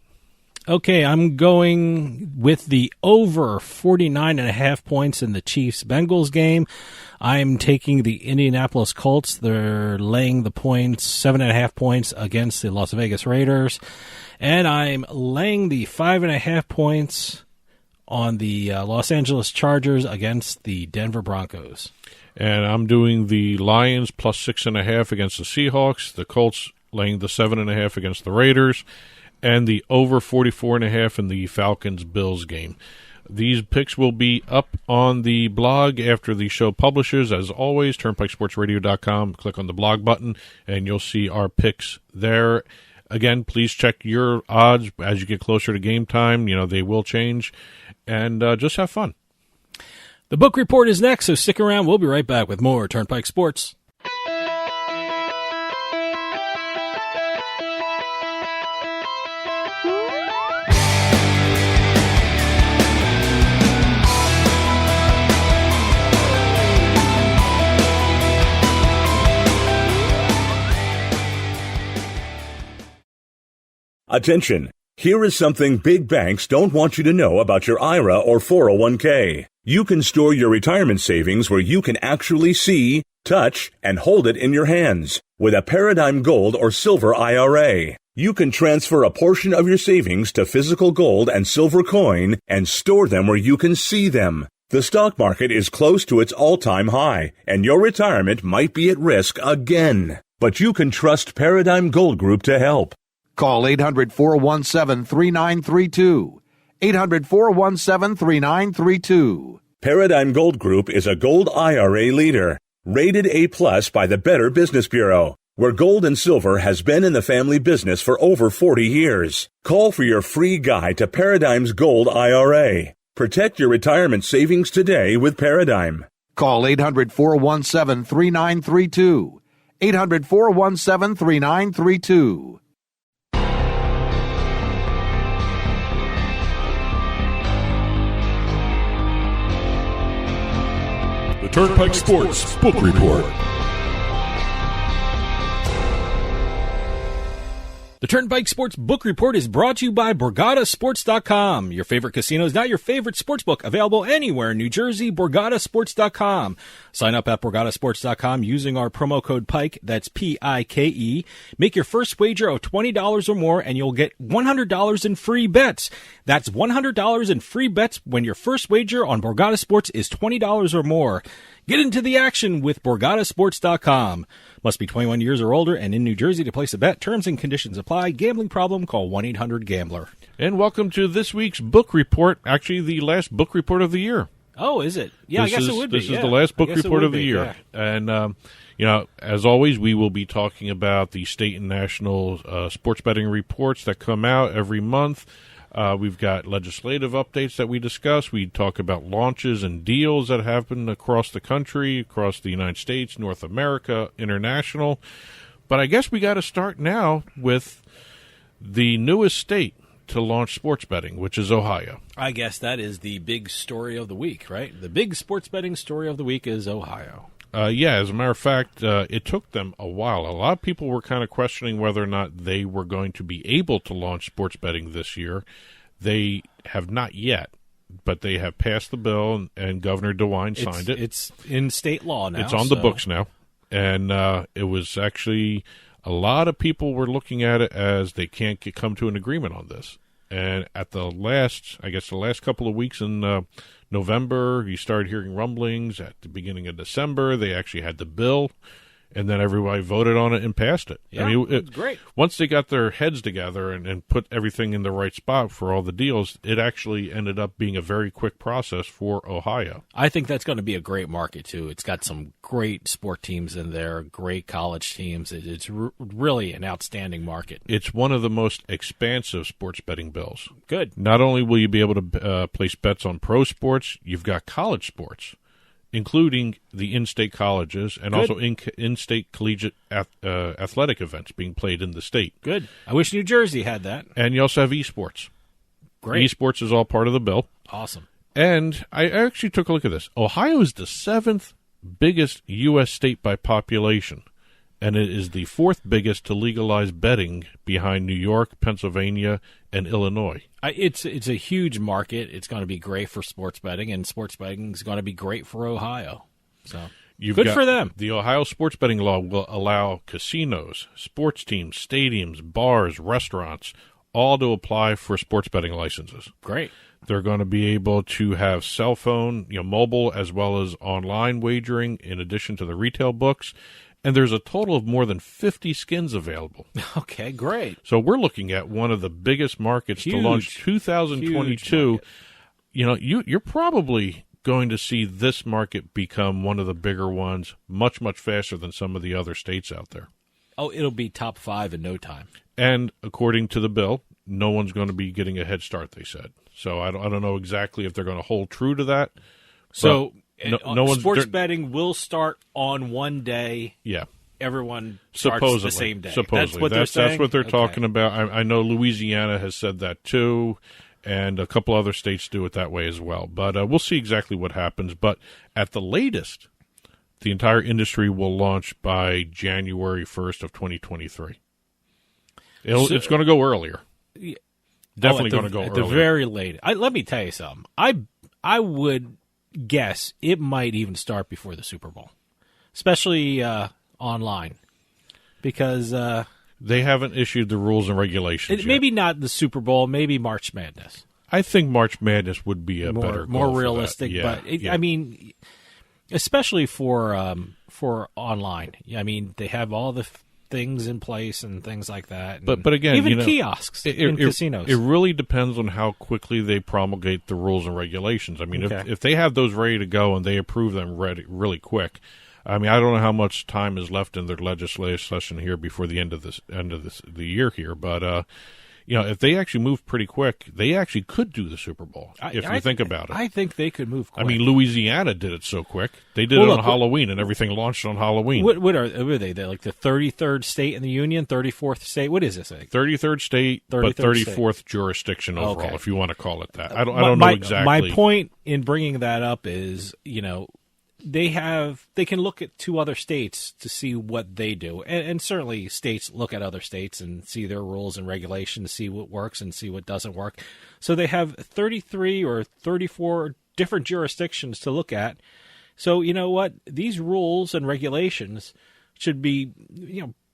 Okay, I'm going with the over 49.5 points in the Chiefs-Bengals game. I'm taking the Indianapolis Colts. They're laying the points, 7.5 points against the Las Vegas Raiders. And I'm laying the 5.5 points on the Los Angeles Chargers against the Denver Broncos. And I'm doing the Lions plus 6.5 against the Seahawks, the Colts laying the 7.5 against the Raiders, and the over 44.5 in the Falcons-Bills game. These picks will be up on the blog after the show publishes. As always, turnpikesportsradio.com. Click on the blog button, and you'll see our picks there. Again, please check your odds as you get closer to game time. They will change. And just have fun. The book report is next, so stick around. We'll be right back with more Turnpike Sports. Attention! Here is something big banks don't want you to know about your IRA or 401k. You can store your retirement savings where you can actually see, touch, and hold it in your hands. With a Paradigm Gold or Silver IRA, you can transfer a portion of your savings to physical gold and silver coin and store them where you can see them. The stock market is close to its all-time high, and your retirement might be at risk again. But you can trust Paradigm Gold Group to help. Call 800-417-3932. 800-417-3932. Paradigm Gold Group is a gold IRA leader, rated A+ by the Better Business Bureau, where gold and silver has been in the family business for over 40 years. Call for your free guide to Paradigm's Gold IRA. Protect your retirement savings today with Paradigm. Call 800-417-3932. 800-417-3932. The Turnpike Sports Book Report. The Turnpike Sports Book Report is brought to you by BorgataSports.com. Your favorite casino is now your favorite sportsbook. Available anywhere in New Jersey, BorgataSports.com. Sign up at BorgataSports.com using our promo code PIKE, that's P-I-K-E. Make your first wager of $20 or more, and you'll get $100 in free bets. That's $100 in free bets when your first wager on Borgata Sports is $20 or more. Get into the action with BorgataSports.com. Must be 21 years or older and in New Jersey to place a bet. Terms and conditions apply. Gambling problem? Call 1-800-GAMBLER. And welcome to this week's book report. Actually, the last book report of the year. Oh, is it? Yeah, I guess it would be. This is the last book report of the year. Yeah. And, as always, we will be talking about the state and national sports betting reports that come out every month. We've got legislative updates that we discuss. We talk about launches and deals that happen across the country, across the United States, North America, international. But I guess we got to start now with the newest state to launch sports betting, which is Ohio. I guess that is the big story of the week, right? The big sports betting story of the week is Ohio. As a matter of fact, it took them a while. A lot of people were kind of questioning whether or not they were going to be able to launch sports betting this year. They have not yet, but they have passed the bill, and Governor DeWine signed it. It's in state law now. It's on the books now. And it was actually a lot of people were looking at it as they can't come to an agreement on this. And at the last couple of weeks in November, you started hearing rumblings. At the beginning of December, they actually had the bill, and then everybody voted on it and passed it. Yeah, it's great. Once they got their heads together and put everything in the right spot for all the deals, it actually ended up being a very quick process for Ohio. I think that's going to be a great market, too. It's got some great sport teams in there, great college teams. It's really an outstanding market. It's one of the most expansive sports betting bills. Good. Not only will you be able to place bets on pro sports, you've got college sports, including the in-state colleges and also in-state collegiate athletic events being played in the state. Good. I wish New Jersey had that. And you also have eSports. Great. eSports is all part of the bill. Awesome. And I actually took a look at this. Ohio is the 7th biggest U.S. state by population, and it is the 4th biggest to legalize betting behind New York, Pennsylvania, and Illinois. It's a huge market. It's going to be great for sports betting, and sports betting is going to be great for Ohio. So good for them. The Ohio sports betting law will allow casinos, sports teams, stadiums, bars, restaurants, all to apply for sports betting licenses. Great. They're going to be able to have cell phone, mobile, as well as online wagering in addition to the retail books. And there's a total of more than 50 skins available. Okay, great. So we're looking at one of the biggest markets to launch 2022. You're probably going to see this market become one of the bigger ones much, much faster than some of the other states out there. Oh, it'll be top 5 in no time. And according to the bill, no one's going to be getting a head start, they said. So I don't know exactly if they're going to hold true to that. So sports betting will start on one day. Yeah. Everyone starts the same day. Supposedly. That's what they're talking about. I know Louisiana has said that too, and a couple other states do it that way as well. But we'll see exactly what happens. But at the latest, the entire industry will launch by January 1st of 2023. It's going to go earlier. Definitely going to go earlier. At the very late. Let me tell you something. I would guess it might even start before the Super Bowl, especially online, because they haven't issued the rules and regulations yet. Maybe not the Super Bowl, maybe March Madness. I think March Madness would be more realistic. Yeah, but I mean, especially for online. I mean, they have all the things in place and things like that. But again, even kiosks in casinos. It really depends on how quickly they promulgate the rules and regulations. I mean, if they have those ready to go and they approve them really quick, I mean, I don't know how much time is left in their legislative session here before the end of the year here, but if they actually move pretty quick, they actually could do the Super Bowl, if you think about it. I think they could move quick. I mean, Louisiana did it so quick. They did it on Halloween, and everything launched on Halloween. What are they? They're like the 33rd state in the union, 34th state? What is this? 33rd state, but 34th jurisdiction overall, if you want to call it that. I don't know exactly. My point in bringing that up is, they can look at 2 other states to see what they do. And certainly states look at other states and see their rules and regulations, see what works and see what doesn't work. So they have 33 or 34 different jurisdictions to look at. So you know what? These rules and regulations should be,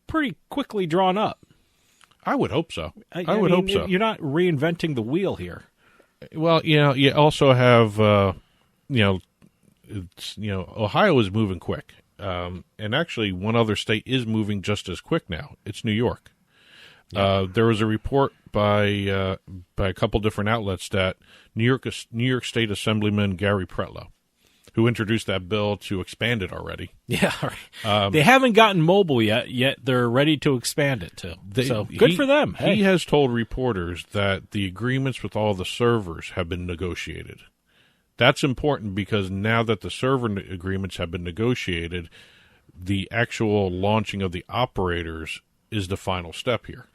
pretty quickly drawn up. I would hope so. I would hope so. You're not reinventing the wheel here. Well, you also have, Ohio is moving quick. And actually one other state is moving just as quick now. It's New York. Yeah. There was a report by a couple different outlets that New York State Assemblyman Gary Pretlow, who introduced that bill to expand it already. Yeah, right. They haven't gotten mobile yet they're ready to expand it too. So good for them. Hey. He has told reporters that the agreements with all the servers have been negotiated. That's important because now that the server agreements have been negotiated, the actual launching of the operators is the final step here.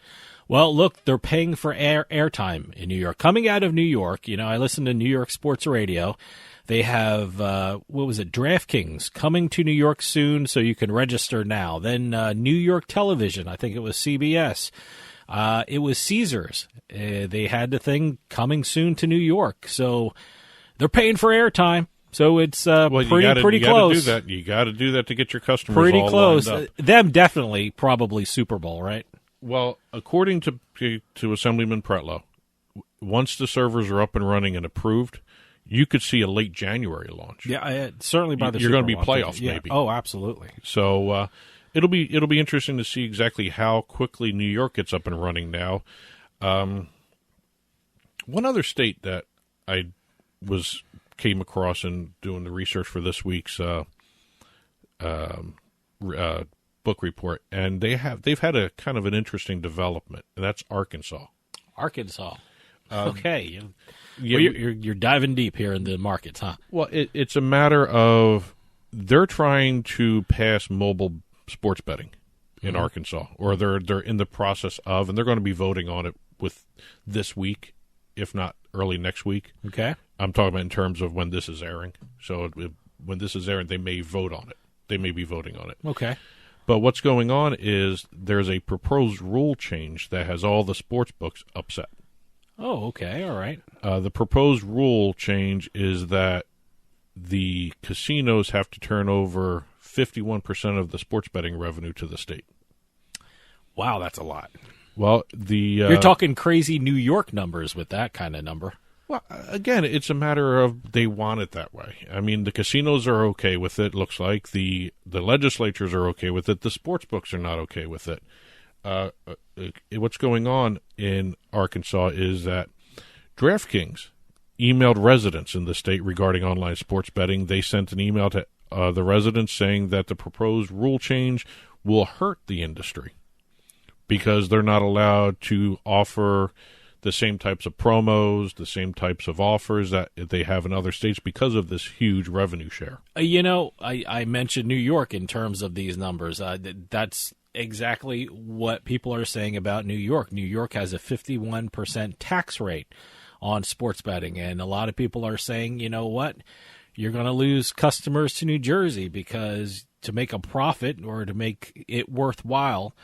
Well, look, they're paying for airtime in New York. Coming out of New York, I listen to New York sports radio. They have, DraftKings coming to New York soon, so you can register now. Then New York Television, I think it was CBS. It was Caesars. They had the thing coming soon to New York. So they're paying for airtime. So it's pretty close. You got to do that to get your customers pretty all close. lined up. Them definitely probably Super Bowl, right? Well, according to Assemblyman Pretlow, once the servers are up and running and approved, you could see a late January launch. Yeah, certainly by the You're Super going to be Bowl, playoffs, maybe. Oh, absolutely. So it'll be interesting to see exactly how quickly New York gets up and running now. One other state that I came across in doing the research for this week's book report, and they've had a kind of an interesting development, and that's Arkansas. Arkansas. Okay. You're diving deep here in the markets, huh? Well, it's a matter of they're trying to pass mobile sports betting in Arkansas, or they're in the process of, and they're going to be voting on it with this week, if not early next week. Okay. I'm talking about in terms of when this is airing. So when this is airing, they may vote on it. They may be voting on it. Okay. But what's going on is there's a proposed rule change that has all the sports books upset. Oh, okay. All right. The proposed rule change is that the casinos have to turn over 51% of the sports betting revenue to the state. Wow, that's a lot. Well, you're talking crazy New York numbers with that kind of number. Well, again, it's a matter of they want it that way. I mean, the casinos are okay with it, looks like. The legislatures are okay with it. The sports books are not okay with it. What's going on in Arkansas is that DraftKings emailed residents in the state regarding online sports betting. They sent an email to the residents saying that the proposed rule change will hurt the industry because they're not allowed to offer the same types of promos, the same types of offers that they have in other states because of this huge revenue share. I mentioned New York in terms of these numbers. That's exactly what people are saying about New York. New York has a 51% tax rate on sports betting, and a lot of people are saying, you know what, you're going to lose customers to New Jersey because to make a profit or to make it worthwhile,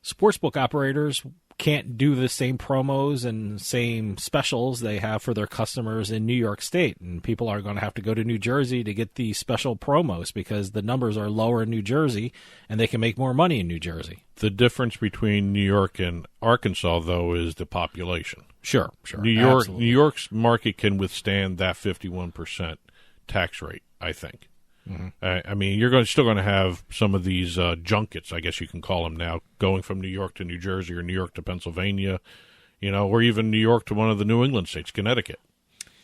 sportsbook operators can't do the same promos and same specials they have for their customers in New York State. And people are going to have to go to New Jersey to get the special promos because the numbers are lower in New Jersey and they can make more money in New Jersey. The difference between New York and Arkansas, though, is the population. Sure. New York's market can withstand that 51% tax rate, I think. Mm-hmm. I mean, you're still going to have some of these junkets, I guess you can call them now, going from New York to New Jersey or New York to Pennsylvania, or even New York to one of the New England states, Connecticut.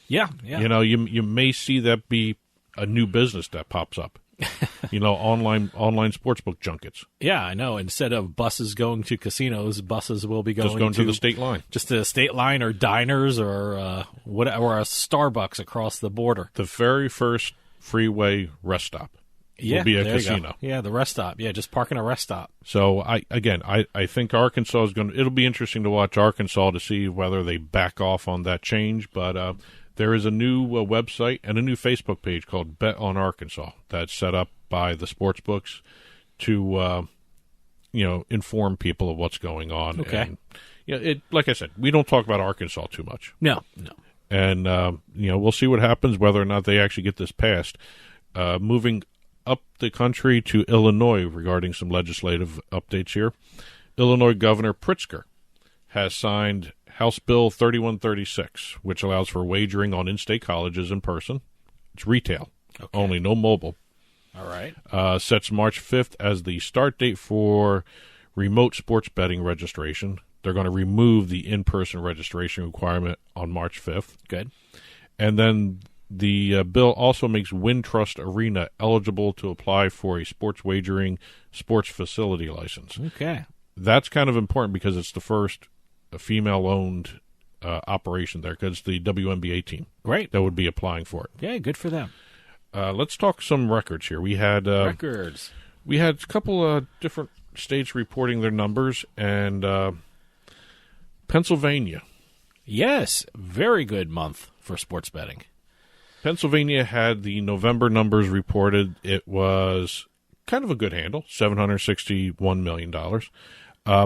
Yeah. You may see that be a new business that pops up. Online sportsbook junkets. Yeah, I know. Instead of buses going to casinos, buses will be going to the state line. Just to the state line or diners or whatever, or a Starbucks across the border. The very first freeway rest stop will be a casino. Yeah, the rest stop. Yeah, just park in a rest stop. So I think Arkansas is it'll be interesting to watch Arkansas to see whether they back off on that change, but There is a new website and a new Facebook page called Bet on Arkansas that's set up by the sports books to, inform people of what's going on. Okay. And, like I said, we don't talk about Arkansas too much. No. And, we'll see what happens, whether or not they actually get this passed. Moving up the country to Illinois regarding some legislative updates here. Illinois Governor Pritzker has signed House Bill 3136, which allows for wagering on in-state colleges in person. It's retail, only, no mobile. All right. Sets March 5th as the start date for remote sports betting registration. They're going to remove the in-person registration requirement on March 5th. Good. And then the bill also makes Wintrust Arena eligible to apply for a sports wagering sports facility license. Okay. That's kind of important because it's the first female-owned operation there, because the WNBA team Great. that would be applying for it. Yeah, good for them. Let's talk some records here. We had records. We had a couple different states reporting their numbers, and Pennsylvania. Yes, very good month for sports betting. Pennsylvania had the November numbers reported. It was kind of a good handle, $761 million.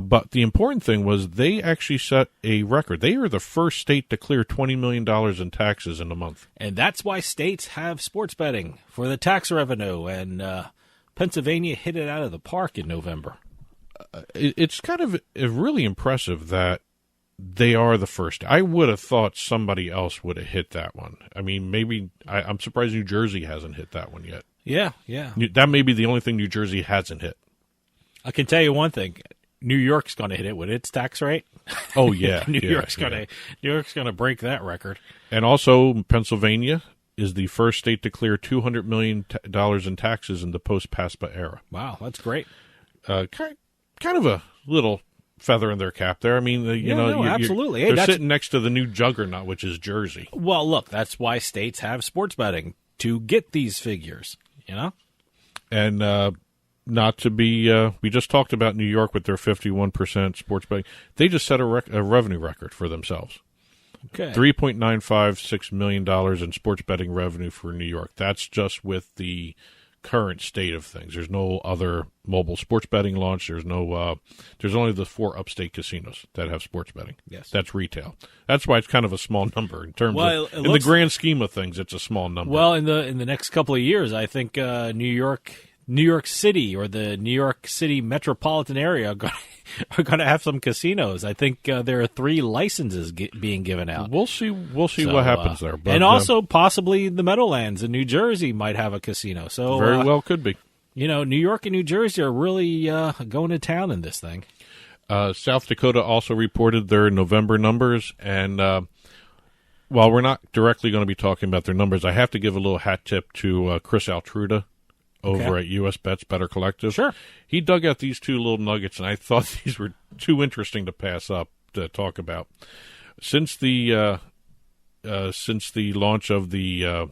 But the important thing was they actually set a record. They are the first state to clear $20 million in taxes in a month. And that's why states have sports betting, for the tax revenue. And Pennsylvania hit it out of the park in November. It's kind of really impressive that they are the first. I would have thought somebody else would have hit that one. I mean, maybe I'm surprised New Jersey hasn't hit that one yet. Yeah. That may be the only thing New Jersey hasn't hit. I can tell you one thing. New York's going to hit it with its tax rate. Oh yeah, New York's going to break that record. And also, Pennsylvania is the first state to clear $200 million in taxes in the post-PASPA era. Wow, that's great. Kind of a little feather in their cap there. I mean, absolutely. They're sitting next to the new juggernaut, which is Jersey. Well, look, that's why states have sports betting, to get these figures. And not to be, we just talked about New York with their 51% sports betting. They just set a revenue record for themselves. Okay. $3.956 million in sports betting revenue for New York. That's just with the current state of things. There's no other mobile sports betting launch. There's only the 4 upstate casinos that have sports betting. Yes. That's retail. That's why it's kind of a small number in terms of, in the grand scheme of things, it's a small number. Well, in the next couple of years, I think New York City or the New York City metropolitan area are going to have some casinos. I think there are 3 licenses being given out. We'll see what happens there. But, and also possibly the Meadowlands in New Jersey might have a casino. So very well could be. New York and New Jersey are really going to town in this thing. South Dakota also reported their November numbers, and while we're not directly going to be talking about their numbers, I have to give a little hat tip to Chris Altruda over at US Bets Better Collective. Sure. He dug out these 2 little nuggets, and I thought these were too interesting to pass up to talk about. Since the launch of the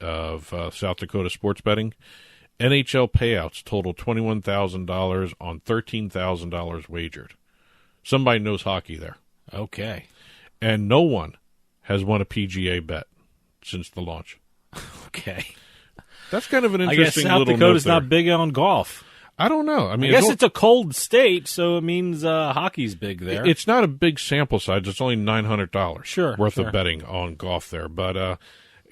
South Dakota sports betting, NHL payouts total $21,000 on $13,000 wagered. Somebody knows hockey there. Okay. And no one has won a PGA bet since the launch. Okay. That's kind of an interesting little note there. South Dakota's not big on golf. I don't know. I mean, I guess it's a cold state, so it means hockey's big there. It's not a big sample size. It's only $900 worth of betting on golf there. But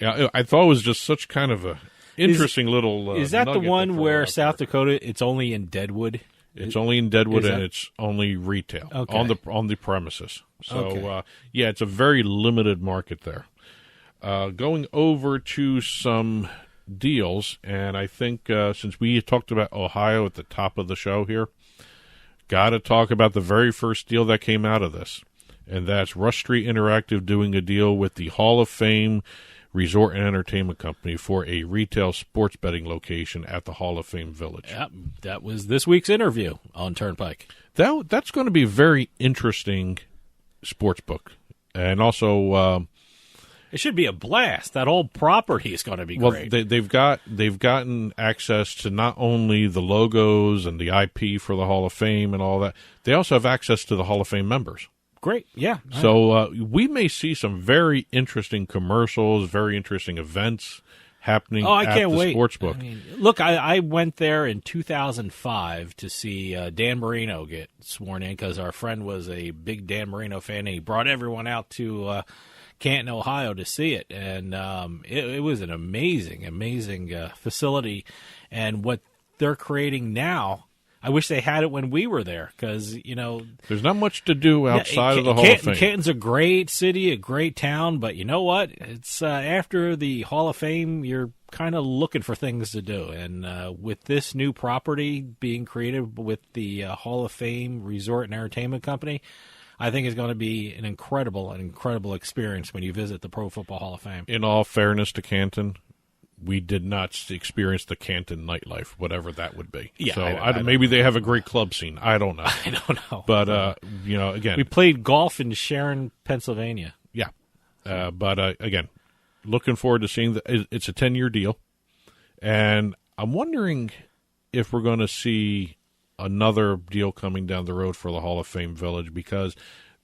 I thought it was just such kind of a interesting little Is that the one where South Dakota, it's only in Deadwood? It's only in Deadwood, and it's only retail on the premises. So, it's a very limited market there. Going over to some deals, and I think since we talked about Ohio at the top of the show here, got to talk about the very first deal that came out of this, and that's Rush Street Interactive doing a deal with the Hall of Fame Resort and Entertainment Company for a retail sports betting location at the Hall of Fame Village. Yep, that was this week's interview on Turnpike. That's going to be a very interesting sports book, and also it should be a blast. That whole property is going to be great. Well, they've gotten access to not only the logos and the IP for the Hall of Fame and all that. They also have access to the Hall of Fame members. Great, yeah. So we may see some very interesting commercials, very interesting events happening I at can't the wait. sportsbook. I mean, look, I went there in 2005 to see Dan Marino get sworn in because our friend was a big Dan Marino fan, and he brought everyone out to Canton, Ohio to see it. And it was an amazing, amazing facility. And what they're creating now, I wish they had it when we were there because, there's not much to do outside of the Hall of Fame. Canton's a great city, a great town, but you know what? It's after the Hall of Fame, you're kind of looking for things to do. And with this new property being created with the Hall of Fame Resort and Entertainment Company, I think it's going to be an incredible experience when you visit the Pro Football Hall of Fame. In all fairness to Canton, we did not experience the Canton nightlife, whatever that would be. Yeah, so maybe they have a great club scene. I don't know. I don't know. But, again. We played golf in Sharon, Pennsylvania. Yeah. But, again, looking forward to seeing it's a 10-year deal. And I'm wondering if we're going to see another deal coming down the road for the Hall of Fame Village because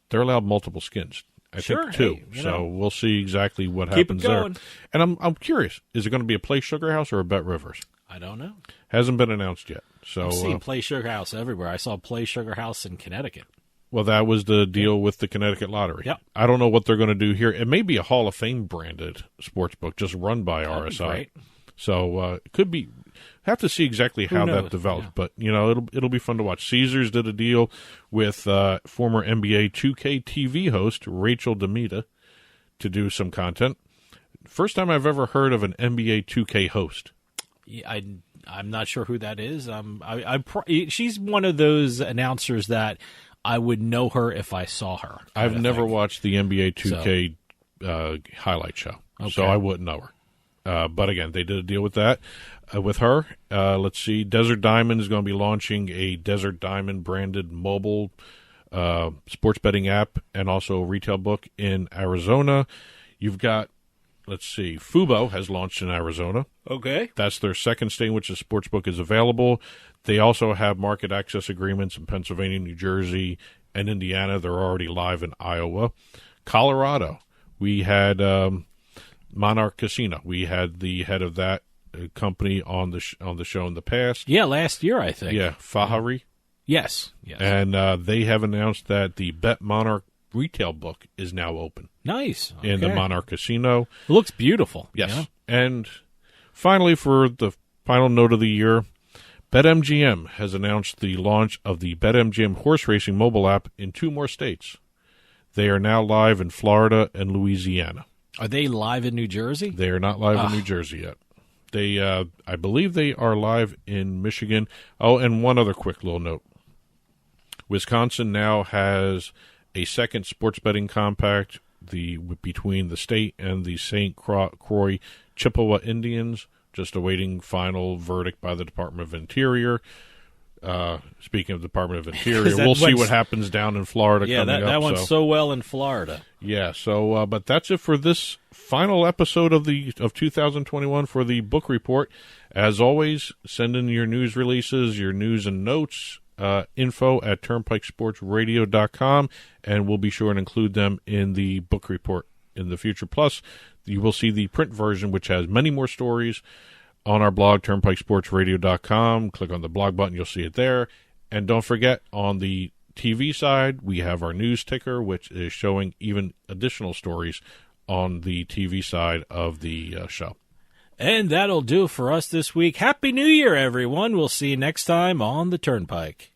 they're allowed multiple skins. I think two. So we'll see exactly what happens there. And I'm curious, is it going to be a Play Sugar House or a Bet Rivers? I don't know. Hasn't been announced yet. So I'm seeing Play Sugar House everywhere. I saw Play Sugar House in Connecticut. Well, that was the deal with the Connecticut Lottery. Yep. I don't know what they're going to do here. It may be a Hall of Fame branded sportsbook just run by RSI. So it could be. Have to see exactly how that develops, but it'll be fun to watch. Caesars did a deal with former NBA 2K TV host Rachel Demita to do some content. First time I've ever heard of an NBA 2K host. Yeah, I'm not sure who that is. She's one of those announcers that I would know her if I saw her. I've never watched the NBA 2K highlight show, so I wouldn't know her. But again, they did a deal with that. With her, let's see, Desert Diamond is going to be launching a Desert Diamond branded mobile sports betting app and also a retail book in Arizona. You've got, let's see, Fubo has launched in Arizona. Okay. That's their second state in which the sportsbook is available. They also have market access agreements in Pennsylvania, New Jersey, and Indiana. They're already live in Iowa. Colorado, we had Monarch Casino. We had the head of that company on the show in the past. Yeah, last year, I think. Yeah, Fahari. Yes. And they have announced that the Bet Monarch retail book is now open. Nice. Okay. In the Monarch Casino. It looks beautiful. Yes. Yeah. And finally, for the final note of the year, BetMGM has announced the launch of the BetMGM horse racing mobile app in 2 more states. They are now live in Florida and Louisiana. Are they live in New Jersey? They are not live in New Jersey yet. They, I believe they are live in Michigan. Oh, and one other quick little note. Wisconsin now has a second sports betting compact between the state and the St. Croix Chippewa Indians, just awaiting final verdict by the Department of Interior. Speaking of the Department of Interior, we'll see what happens down in Florida coming up. Yeah, that went so well in Florida. Yeah, so but that's it for this final episode of 2021 for the book report. As always, send in your news releases, your news and notes, info at turnpikesportsradio.com, and we'll be sure and include them in the book report in the future. Plus, you will see the print version, which has many more stories on our blog, turnpikesportsradio.com. Click on the blog button. You'll see it there. And don't forget, on the TV side, we have our news ticker, which is showing even additional stories on the TV side of the show. And that'll do it for us this week. Happy New Year, everyone. We'll see you next time on the Turnpike.